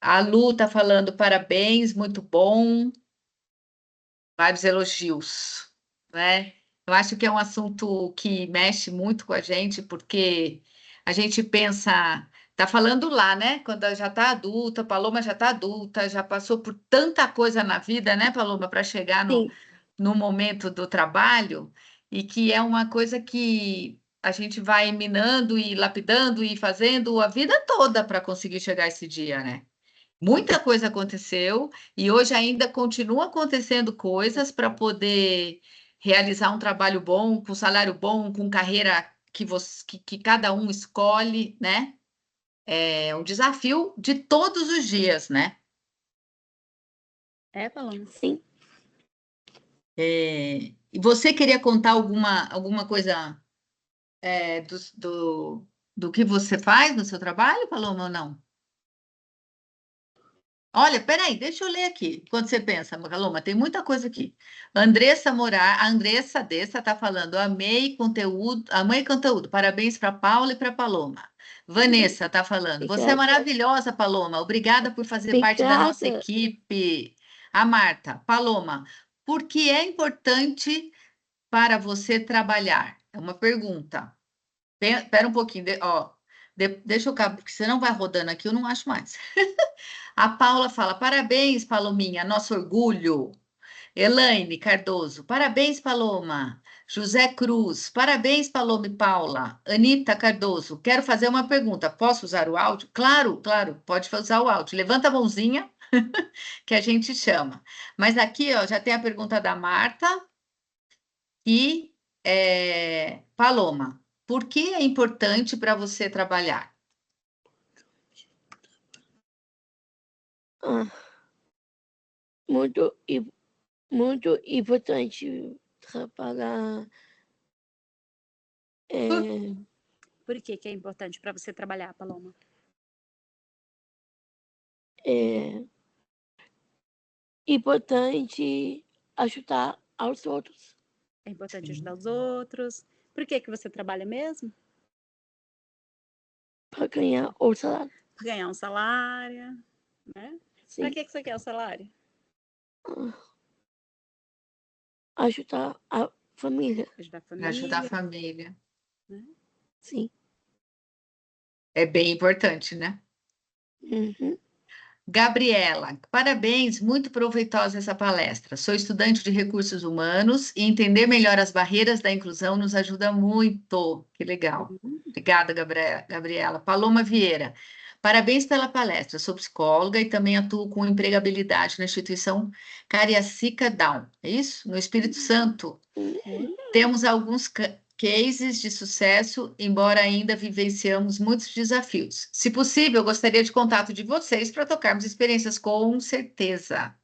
A Lu está falando parabéns, muito bom. Vários elogios, né? Eu acho que é um assunto que mexe muito com a gente, porque a gente pensa, tá falando lá, né? Quando ela já está adulta, Paloma já está adulta, já passou por tanta coisa na vida, né, Paloma, para chegar Sim, no momento do trabalho, e que é uma coisa que a gente vai minando e lapidando e fazendo a vida toda para conseguir chegar a esse dia, né? Muita coisa aconteceu e hoje ainda continua acontecendo coisas para poder realizar um trabalho bom, com salário bom, com carreira que cada um escolhe, né? É um desafio de todos os dias, né? Paloma? sim. E você queria contar alguma coisa do que você faz no seu trabalho, Paloma, ou não? Olha, peraí, deixa eu ler aqui. Quando você pensa, Paloma, tem muita coisa aqui. A Andressa Dessa está falando, amei conteúdo. Parabéns para Paula e para Paloma. Vanessa está falando, você é Obrigada. maravilhosa, Paloma. Obrigada por fazer parte da nossa Obrigada. equipe. A Marta, Paloma, por que é importante para você trabalhar? É uma pergunta. Espera um pouquinho, deixa eu acabar, porque senão vai rodando aqui, eu não acho mais. A Paula fala: parabéns, Palominha, nosso orgulho. Elaine Cardoso: parabéns, Paloma. José Cruz: parabéns, Paloma e Paula. Anita Cardoso: quero fazer uma pergunta. Posso usar o áudio? Claro, claro, pode usar o áudio. Levanta a mãozinha que a gente chama. Mas aqui, ó, já tem a pergunta da Marta e Paloma: por que é importante para você trabalhar? Ah, muito, muito importante trabalhar. Por que é importante para você trabalhar, Paloma? É importante ajudar aos outros É importante ajudar os outros. Por que você trabalha mesmo? para ganhar o salário. Para ganhar um salário, né? Para Sim. que você quer o salário? Ajudar a família. Ajudar a Para ajudar a família. família. Né? Sim. É bem importante, né? Uhum. Gabriela, parabéns, muito proveitosa essa palestra. Sou estudante de recursos humanos e entender melhor as barreiras da inclusão nos ajuda muito. Que legal. Obrigada, Gabriela. Paloma Vieira, parabéns pela palestra. Sou psicóloga e também atuo com empregabilidade na instituição Cariacica Down. É isso? No Espírito Santo. Temos alguns cases de sucesso, embora ainda vivenciamos muitos desafios. Se possível, eu gostaria de contato de vocês para tocarmos experiências, com certeza.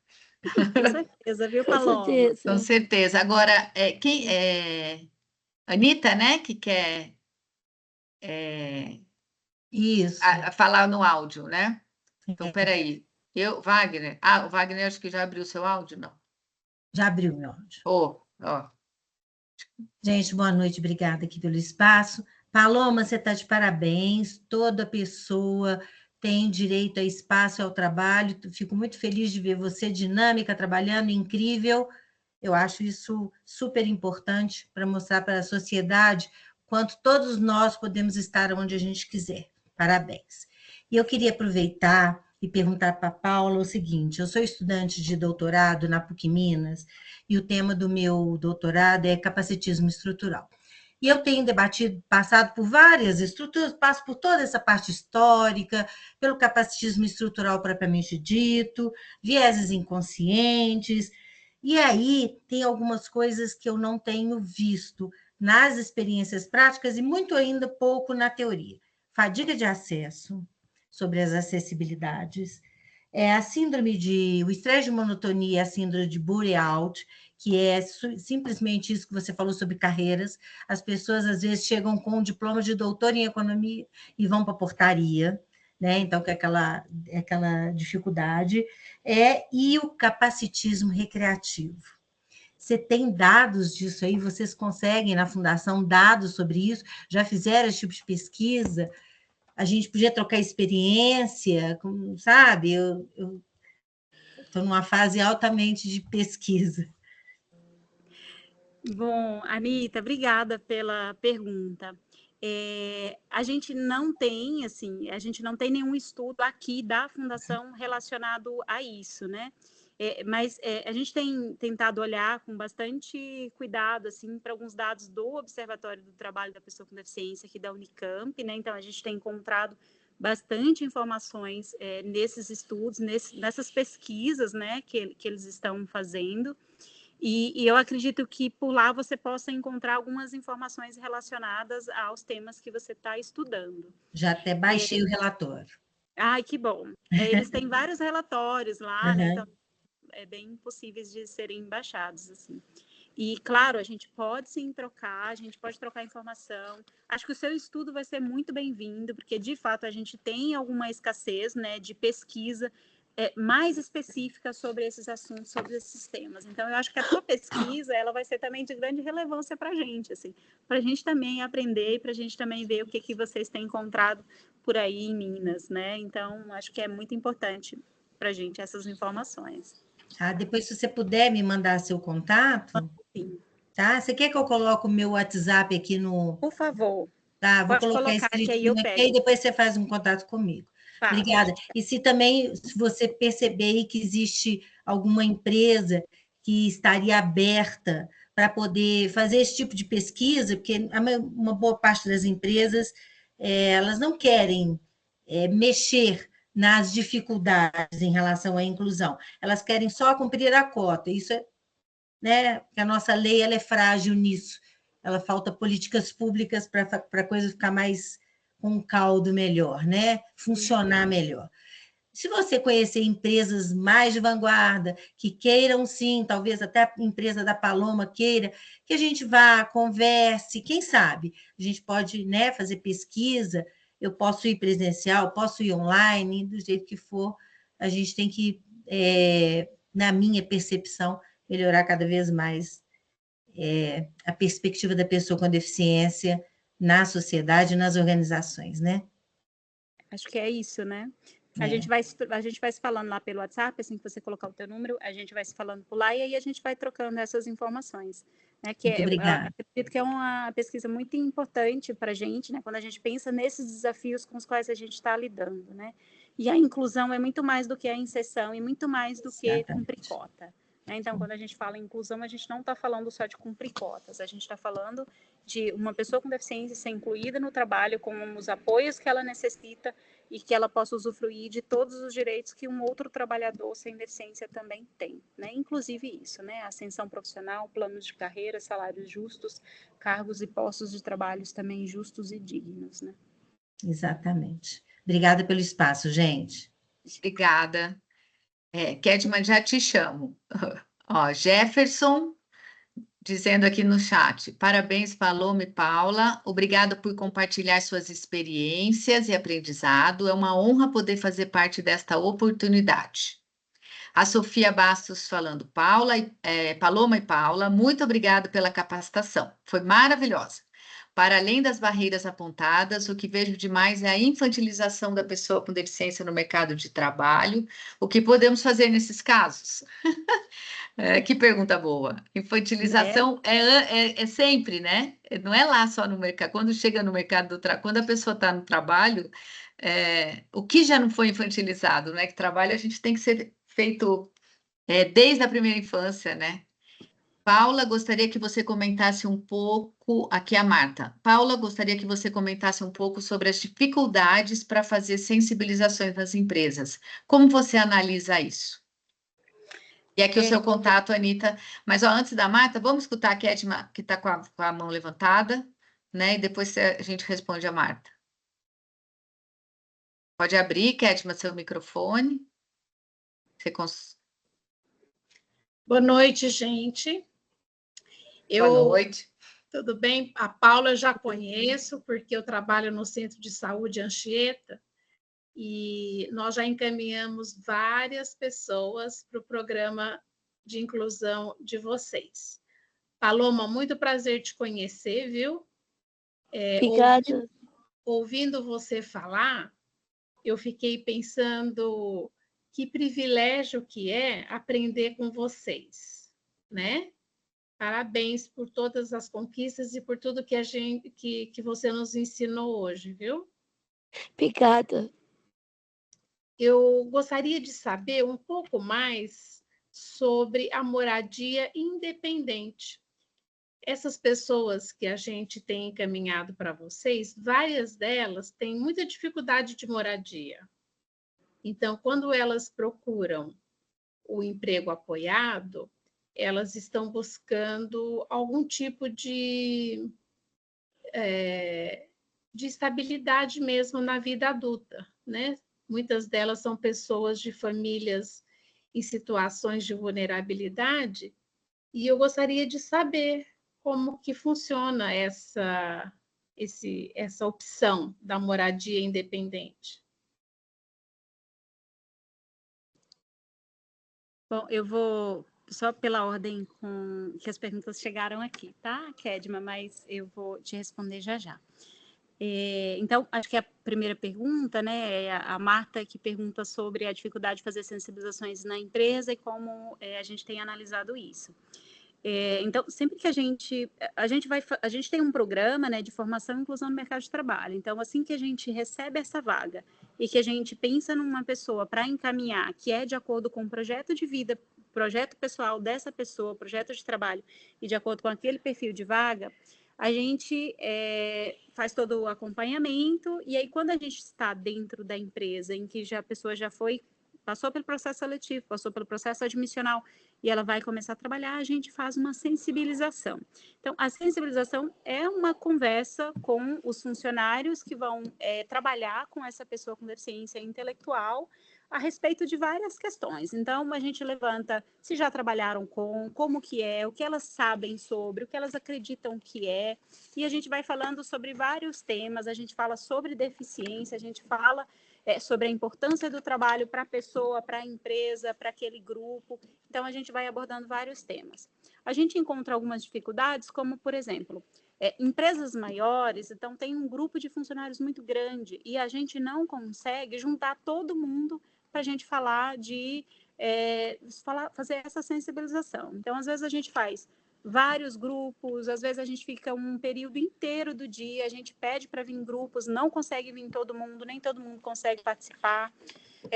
Com certeza, viu, Com Paloma? Com certeza. certeza. Agora, quem é Anitta, né, que quer Isso. falar no áudio, né? Então, peraí. Wagner. O Wagner acho que já abriu seu áudio, não? Já abriu meu áudio. Ó. Gente, boa noite, obrigada aqui pelo espaço. Paloma, você está de parabéns, toda pessoa tem direito a espaço e ao trabalho, fico muito feliz de ver você dinâmica, trabalhando, incrível, eu acho isso super importante para mostrar para a sociedade quanto todos nós podemos estar onde a gente quiser, parabéns. E eu queria aproveitar e perguntar para a Paula o seguinte, eu sou estudante de doutorado na PUC Minas, e o tema do meu doutorado é capacitismo estrutural. E eu tenho debatido, passado por várias estruturas, passo por toda essa parte histórica, pelo capacitismo estrutural propriamente dito, vieses inconscientes, e aí tem algumas coisas que eu não tenho visto nas experiências práticas e muito ainda pouco na teoria. Fadiga de acesso, sobre as acessibilidades, a síndrome o estresse de monotonia, a síndrome de burnout, que é simplesmente isso que você falou sobre carreiras. As pessoas, às vezes, chegam com um diploma de doutor em economia e vão para a portaria, né? Então, que é aquela dificuldade. E o capacitismo recreativo. Você tem dados disso aí? Vocês conseguem, na Fundação, dados sobre isso? Já fizeram esse tipo de pesquisa? A gente podia trocar experiência, sabe? Eu estou numa fase altamente de pesquisa. Bom, Anita, obrigada pela pergunta. A gente não tem, assim, a gente não tem nenhum estudo aqui da Fundação relacionado a isso, né? Mas a gente tem tentado olhar com bastante cuidado, assim, para alguns dados do Observatório do Trabalho da Pessoa com Deficiência aqui da Unicamp, né? Então, a gente tem encontrado bastante informações nesses estudos, nessas pesquisas, né, que eles estão fazendo. E eu acredito que por lá você possa encontrar algumas informações relacionadas aos temas que você está estudando. Já até baixei o relatório. Ai, que bom. Eles têm vários relatórios lá, né? Então é bem possíveis de serem baixados, assim. E, claro, a gente pode sim trocar, a gente pode trocar informação. Acho que o seu estudo vai ser muito bem-vindo, porque, de fato, a gente tem alguma escassez, né, de pesquisa mais específica sobre esses assuntos, sobre esses temas. Então, eu acho que a tua pesquisa, ela vai ser também de grande relevância para a gente, assim, para a gente também aprender e para a gente também ver o que vocês têm encontrado por aí em Minas, né? Então, acho que é muito importante para a gente essas informações. Depois, se você puder me mandar seu contato, sim. Tá? Você quer que eu coloque o meu WhatsApp aqui no... Por favor. Tá, vou colocar aqui, aí eu pego. E depois você faz um contato comigo. Tá. Obrigada. E se também, se você perceber que existe alguma empresa que estaria aberta para poder fazer esse tipo de pesquisa, porque uma boa parte das empresas, elas não querem mexer nas dificuldades em relação à inclusão. Elas querem só cumprir a cota. Isso né? A nossa lei ela é frágil nisso. Ela falta políticas públicas para a coisa ficar mais com um caldo melhor, né? Funcionar melhor. Se você conhecer empresas mais de vanguarda, que queiram sim, talvez até a empresa da Paloma queira, que a gente vá, converse, quem sabe? A gente pode, né, fazer pesquisa, eu posso ir presencial, posso ir online, do jeito que for, a gente tem que, na minha percepção, melhorar cada vez mais a perspectiva da pessoa com deficiência na sociedade e nas organizações, né? Acho que é isso, né? A gente vai se falando lá pelo WhatsApp, assim que você colocar o teu número, a gente vai se falando por lá e aí a gente vai trocando essas informações. Né? Muito obrigada. Acredito que é uma pesquisa muito importante para a gente, né? Quando a gente pensa nesses desafios com os quais a gente está lidando, né? E a inclusão é muito mais do que a inserção e muito mais do que cumprir cota. Então, quando a gente fala em inclusão, a gente não está falando só de cumprir cotas, a gente está falando de uma pessoa com deficiência ser incluída no trabalho com os apoios que ela necessita e que ela possa usufruir de todos os direitos que um outro trabalhador sem deficiência também tem, né? Inclusive isso, né? Ascensão profissional, planos de carreira, salários justos, cargos e postos de trabalhos também justos e dignos, né? Exatamente. Obrigada pelo espaço, gente. Obrigada. Kedman, já te chamo. Ó, Jefferson dizendo aqui no chat, parabéns, Paloma e Paula, obrigado por compartilhar suas experiências e aprendizado, é uma honra poder fazer parte desta oportunidade. A Sofia Bastos falando, Paloma e Paula, muito obrigado pela capacitação, foi maravilhosa. Para além das barreiras apontadas, o que vejo demais é a infantilização da pessoa com deficiência no mercado de trabalho. O que podemos fazer nesses casos? Que pergunta boa. Infantilização é sempre, né? Não é lá só no mercado. Quando chega no mercado do trabalho, quando a pessoa está no trabalho, o que já não foi infantilizado, né? Que trabalho a gente tem que ser feito desde a primeira infância, né? Paula, gostaria que você comentasse um pouco. Aqui é a Marta. Paula, gostaria que você comentasse um pouco sobre as dificuldades para fazer sensibilizações nas empresas. Como você analisa isso? E aqui o seu contato, Anita. Mas ó, antes da Marta, vamos escutar a Kedma, que está com a mão levantada, né? E depois a gente responde a Marta. Pode abrir, Kedma, seu microfone. Boa noite, gente. Boa noite. Tudo bem? A Paula eu já conheço, porque eu trabalho no Centro de Saúde Anchieta, e nós já encaminhamos várias pessoas para o programa de inclusão de vocês. Paloma, muito prazer te conhecer, viu? Obrigada. Ouvindo você falar, eu fiquei pensando que privilégio que é aprender com vocês, né? Parabéns por todas as conquistas e por tudo que você nos ensinou hoje, viu? Obrigada. Eu gostaria de saber um pouco mais sobre a moradia independente. Essas pessoas que a gente tem encaminhado para vocês, várias delas têm muita dificuldade de moradia. Então, quando elas procuram o emprego apoiado, elas estão buscando algum tipo de estabilidade mesmo na vida adulta, né? Muitas delas são pessoas de famílias em situações de vulnerabilidade, e eu gostaria de saber como que funciona essa opção da moradia independente. Bom, eu vou só pela ordem com que as perguntas chegaram aqui, tá, Kedma? Mas eu vou te responder já já. Então, acho que a primeira pergunta, né, é a Marta que pergunta sobre a dificuldade de fazer sensibilizações na empresa e como a gente tem analisado isso. Então, sempre que a gente tem um programa, né, de formação e inclusão no mercado de trabalho. Então, assim que a gente recebe essa vaga e que a gente pensa numa pessoa para encaminhar, que é de acordo com o projeto de vida, projeto pessoal dessa pessoa, projeto de trabalho, e de acordo com aquele perfil de vaga, a gente faz todo o acompanhamento, e aí quando a gente está dentro da empresa, em que a pessoa já passou pelo processo seletivo, passou pelo processo admissional, e ela vai começar a trabalhar, a gente faz uma sensibilização. Então, a sensibilização é uma conversa com os funcionários que vão trabalhar com essa pessoa com deficiência intelectual a respeito de várias questões. Então, a gente levanta se já trabalharam com, como que é, o que elas sabem sobre, o que elas acreditam que é, e a gente vai falando sobre vários temas, a gente fala sobre deficiência, a gente fala sobre a importância do trabalho para a pessoa, para a empresa, para aquele grupo. Então, a gente vai abordando vários temas. A gente encontra algumas dificuldades, como, por exemplo, empresas maiores, então tem um grupo de funcionários muito grande e a gente não consegue juntar todo mundo para a gente falar fazer essa sensibilização. Então, às vezes a gente faz vários grupos, às vezes a gente fica um período inteiro do dia, a gente pede para vir grupos, não consegue vir todo mundo, nem todo mundo consegue participar.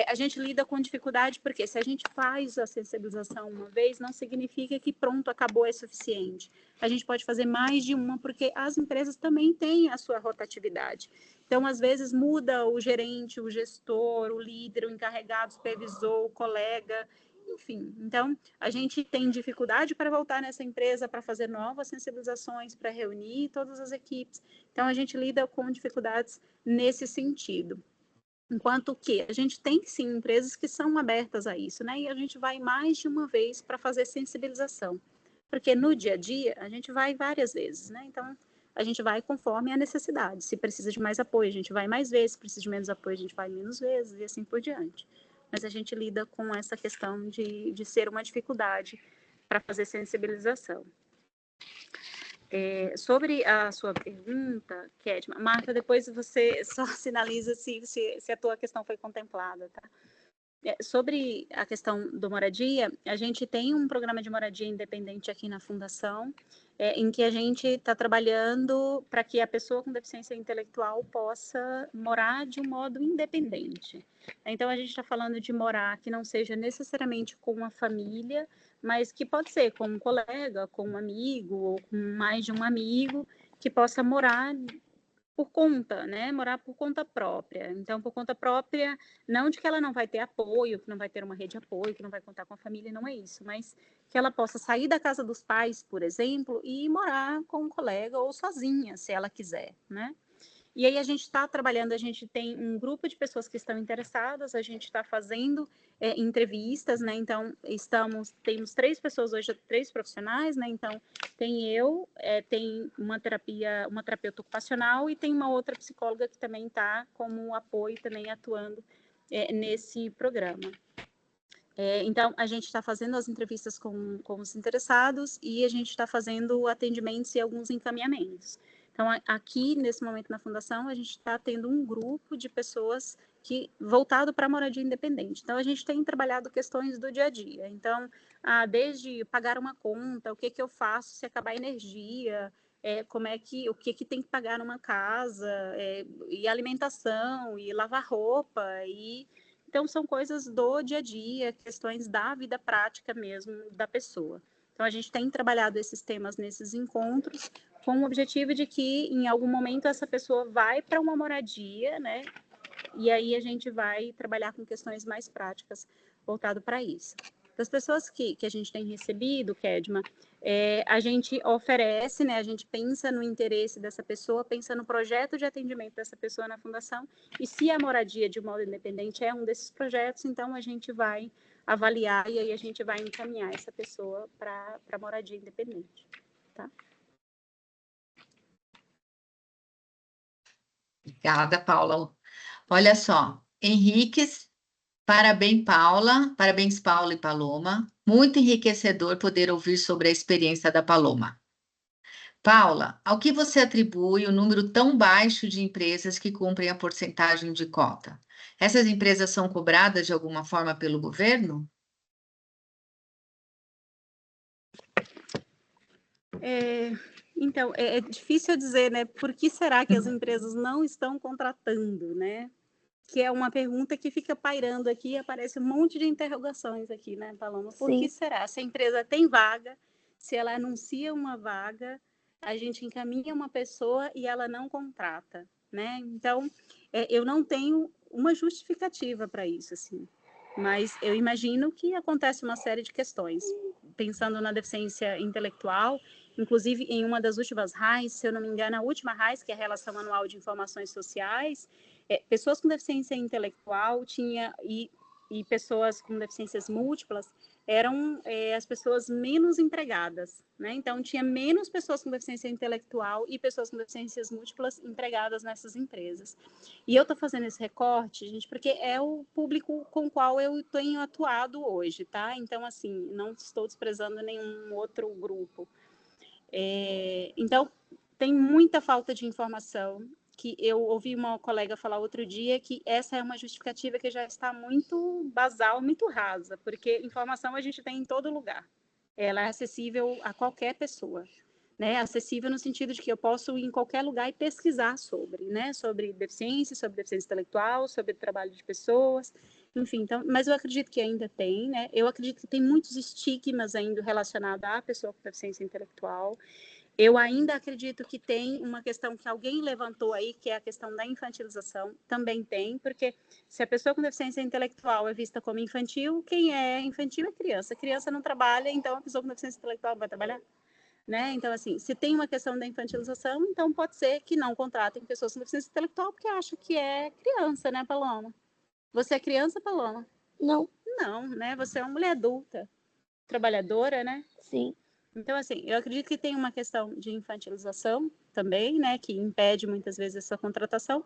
A gente lida com dificuldade porque se a gente faz a sensibilização uma vez, não significa que pronto, acabou, é suficiente. A gente pode fazer mais de uma porque as empresas também têm a sua rotatividade. Então, às vezes, muda o gerente, o gestor, o líder, o encarregado, o supervisor, o colega, enfim. Então, a gente tem dificuldade para voltar nessa empresa, para fazer novas sensibilizações, para reunir todas as equipes. Então, a gente lida com dificuldades nesse sentido. Enquanto que a gente tem, sim, empresas que são abertas a isso, né? E a gente vai mais de uma vez para fazer sensibilização. Porque no dia a dia, a gente vai várias vezes, né? Então, a gente vai conforme a necessidade. Se precisa de mais apoio, a gente vai mais vezes. Se precisa de menos apoio, a gente vai menos vezes e assim por diante. Mas a gente lida com essa questão de ser uma dificuldade para fazer sensibilização. Sobre a sua pergunta, Kedma, Marta, depois você só sinaliza se a tua questão foi contemplada, tá? Sobre a questão do moradia, a gente tem um programa de moradia independente aqui na Fundação, em que a gente está trabalhando para que a pessoa com deficiência intelectual possa morar de um modo independente. Então, a gente está falando de morar que não seja necessariamente com uma família, mas que pode ser com um colega, com um amigo, ou com mais de um amigo, que possa morar por conta, né? Morar por conta própria. Então, por conta própria, não de que ela não vai ter apoio, que não vai ter uma rede de apoio, que não vai contar com a família, não é isso, mas que ela possa sair da casa dos pais, por exemplo, e morar com um colega ou sozinha, se ela quiser, né? E aí a gente está trabalhando, a gente tem um grupo de pessoas que estão interessadas, a gente está fazendo entrevistas, né? Então, temos 3 pessoas hoje, 3 profissionais, né? Então, tem eu, tem uma terapeuta ocupacional e tem uma outra psicóloga que também está como apoio, também atuando nesse programa. Então, a gente está fazendo as entrevistas com os interessados e a gente está fazendo atendimentos e alguns encaminhamentos. Então, aqui, nesse momento na Fundação, a gente está tendo um grupo de pessoas voltado para a moradia independente. Então, a gente tem trabalhado questões do dia a dia. Então, desde pagar uma conta, o que eu faço se acabar a energia, o que tem que pagar numa casa, e alimentação, e lavar roupa, então, são coisas do dia a dia, questões da vida prática mesmo da pessoa. Então, a gente tem trabalhado esses temas nesses encontros, com o objetivo de que, em algum momento, essa pessoa vai para uma moradia, né? E aí a gente vai trabalhar com questões mais práticas voltado para isso. Das pessoas que a gente tem recebido, Kedma, a gente oferece, né, a gente pensa no interesse dessa pessoa, pensa no projeto de atendimento dessa pessoa na Fundação, e se a moradia de modo independente é um desses projetos, então a gente vai avaliar e aí a gente vai encaminhar essa pessoa para moradia independente, tá? Obrigada, Paula. Olha só, Henriques, parabéns, Paula e Paloma. Muito enriquecedor poder ouvir sobre a experiência da Paloma. Paula, ao que você atribui o número tão baixo de empresas que cumprem a porcentagem de cota? Essas empresas são cobradas de alguma forma pelo governo? Então, é difícil dizer, né? Por que será que as empresas não estão contratando, né? Que é uma pergunta que fica pairando aqui e aparece um monte de interrogações aqui, né, Paloma? Por que será? Se a empresa tem vaga, se ela anuncia uma vaga, a gente encaminha uma pessoa e ela não contrata, né? Então, eu não tenho uma justificativa para isso, assim. Mas eu imagino que acontece uma série de questões. Pensando na deficiência intelectual, inclusive em uma das últimas RAIs, se eu não me engano, a última RAIs, que é a Relação Anual de Informações Sociais, pessoas com deficiência intelectual e pessoas com deficiências múltiplas eram as pessoas menos empregadas, né? Então, tinha menos pessoas com deficiência intelectual e pessoas com deficiências múltiplas empregadas nessas empresas. E eu estou fazendo esse recorte, gente, porque é o público com o qual eu tenho atuado hoje, tá? Então, assim, não estou desprezando nenhum outro grupo. Então, tem muita falta de informação, que eu ouvi uma colega falar outro dia que essa é uma justificativa que já está muito basal, muito rasa, porque informação a gente tem em todo lugar. Ela é acessível a qualquer pessoa, né? Acessível no sentido de que eu posso ir em qualquer lugar e pesquisar sobre, né? Sobre deficiência intelectual, sobre trabalho de pessoas, enfim. Então, mas eu acredito que ainda tem, né? Eu acredito que tem muitos estigmas ainda relacionados à pessoa com deficiência intelectual. Eu ainda acredito que tem uma questão que alguém levantou aí, que é a questão da infantilização. Também tem, porque se a pessoa com deficiência intelectual é vista como infantil, quem é infantil é criança. A criança não trabalha, então a pessoa com deficiência intelectual vai trabalhar, né? Então, assim, se tem uma questão da infantilização, então pode ser que não contratem pessoas com deficiência intelectual, porque acham que é criança, né, Paloma? Você é criança, Paloma? Não. Não, né? Você é uma mulher adulta, trabalhadora, né? Sim. Então, assim, eu acredito que tem uma questão de infantilização também, né, que impede muitas vezes essa contratação,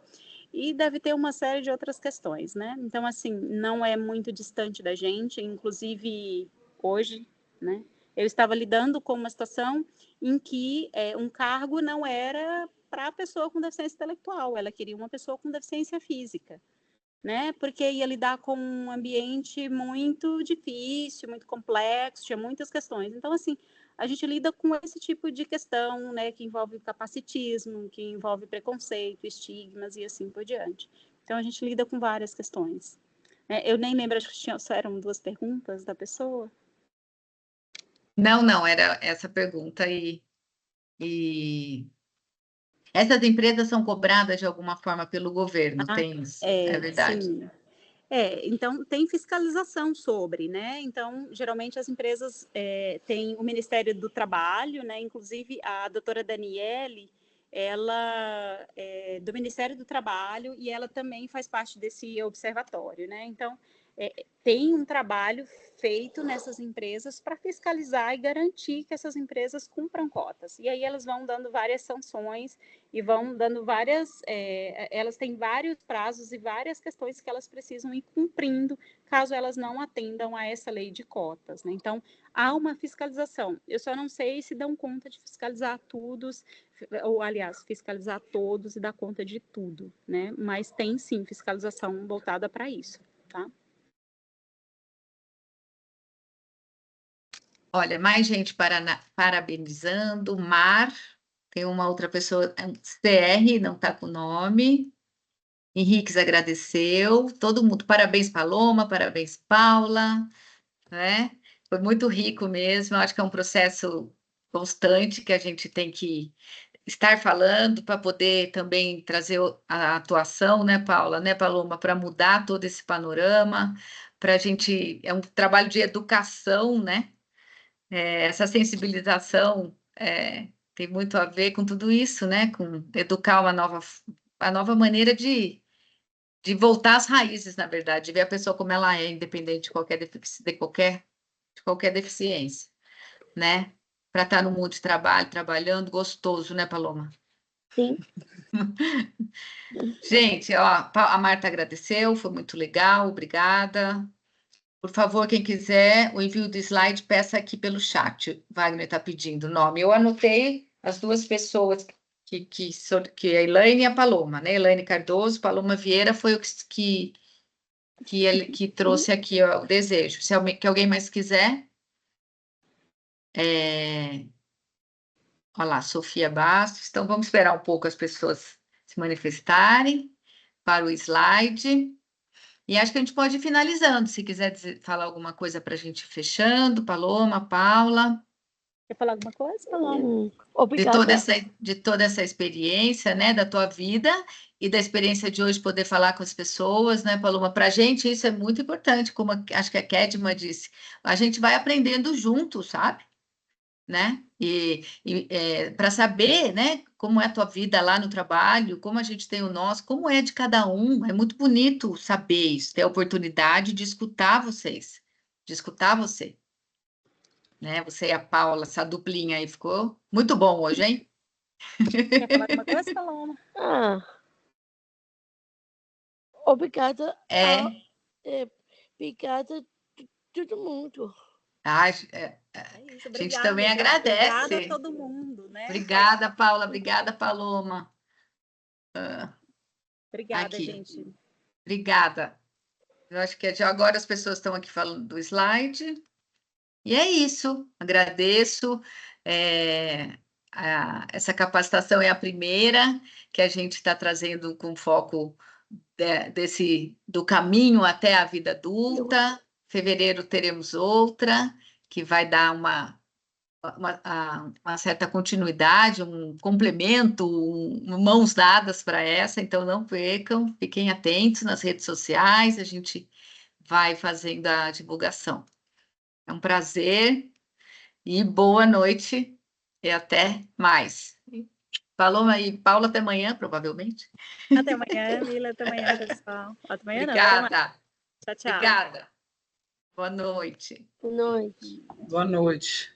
e deve ter uma série de outras questões, né? Então, assim, não é muito distante da gente, inclusive hoje, né? Eu estava lidando com uma situação em que um cargo não era para a pessoa com deficiência intelectual, ela queria uma pessoa com deficiência física, né? Porque ia lidar com um ambiente muito difícil, muito complexo, tinha muitas questões. Então, assim, a gente lida com esse tipo de questão, né, que envolve capacitismo, que envolve preconceito, estigmas e assim por diante. Então, a gente lida com várias questões. Eu nem lembro, acho que só eram 2 perguntas da pessoa. Não, era essa pergunta essas empresas são cobradas de alguma forma pelo governo, tem isso, é verdade. Sim. Então, tem fiscalização sobre, né? Então, geralmente as empresas têm o Ministério do Trabalho, né? Inclusive, a doutora Daniele, ela é do Ministério do Trabalho e ela também faz parte desse observatório, né? Então, tem um trabalho feito nessas empresas para fiscalizar e garantir que essas empresas cumpram cotas. E aí elas vão dando várias sanções e vão dando várias, elas têm vários prazos e várias questões que elas precisam ir cumprindo caso elas não atendam a essa lei de cotas, né? Então, há uma fiscalização. Eu só não sei se dão conta de fiscalizar todos, ou, aliás, fiscalizar todos e dar conta de tudo, né? Mas tem, sim, fiscalização voltada para isso, tá? Olha, mais gente parabenizando, Mar, tem uma outra pessoa, CR, não está com o nome, Henriques agradeceu, todo mundo, parabéns Paloma, parabéns Paula, né? Foi muito rico mesmo, acho que é um processo constante que a gente tem que estar falando para poder também trazer a atuação, né, Paula, né, Paloma, para mudar todo esse panorama, para a gente, é um trabalho de educação, né? Essa sensibilização tem muito a ver com tudo isso, né? Com educar a nova maneira de voltar às raízes, na verdade, de ver a pessoa como ela é, independente de qualquer deficiência, né? Para estar no mundo de trabalho, trabalhando, gostoso, né, Paloma? Sim. Gente, ó, a Marta agradeceu, foi muito legal, obrigada. Por favor, quem quiser, o envio do slide, peça aqui pelo chat. Wagner está pedindo o nome. Eu anotei as 2 pessoas que a Elaine e a Paloma, né? Elaine Cardoso, Paloma Vieira foi o que trouxe aqui ó, o desejo. Se alguém mais quiser. Olha lá, Sofia Bastos. Então, vamos esperar um pouco as pessoas se manifestarem para o slide. E acho que a gente pode ir finalizando, se quiser falar alguma coisa para a gente ir fechando, Paloma, Paula. Quer falar alguma coisa, Paloma? Obrigada. De toda essa experiência, né, da tua vida e da experiência de hoje poder falar com as pessoas, né, Paloma? Para a gente isso é muito importante, como acho que a Kedma disse, a gente vai aprendendo junto, sabe? Né? Para saber, né, como é a tua vida lá no trabalho, como a gente tem o nosso, como é de cada um, é muito bonito saber isso, ter a oportunidade de escutar vocês, de escutar você. Né? Você e a Paula, essa duplinha aí ficou muito bom hoje, hein? Quer falar alguma coisa, Paloma? Obrigada. Obrigada a todo mundo. A Isso, gente também gente. agradece. Obrigada a todo mundo, né? Obrigada, Paula. Obrigada, Paloma. Obrigada, aqui. gente. Obrigada. Eu acho que agora as pessoas estão aqui falando do slide. E é isso. Agradeço. Essa capacitação é a primeira que a gente está trazendo com foco do caminho até a vida adulta. Em fevereiro teremos outra, que vai dar uma certa continuidade, um complemento, mãos dadas para essa, então não percam, fiquem atentos nas redes sociais, a gente vai fazendo a divulgação. É um prazer e boa noite e até mais. Paloma e Paula, até amanhã, provavelmente. Até amanhã, Mila, até amanhã, pessoal. Até amanhã Obrigada. Não, tchau, tchau. Obrigada. Boa noite. Boa noite. Boa noite.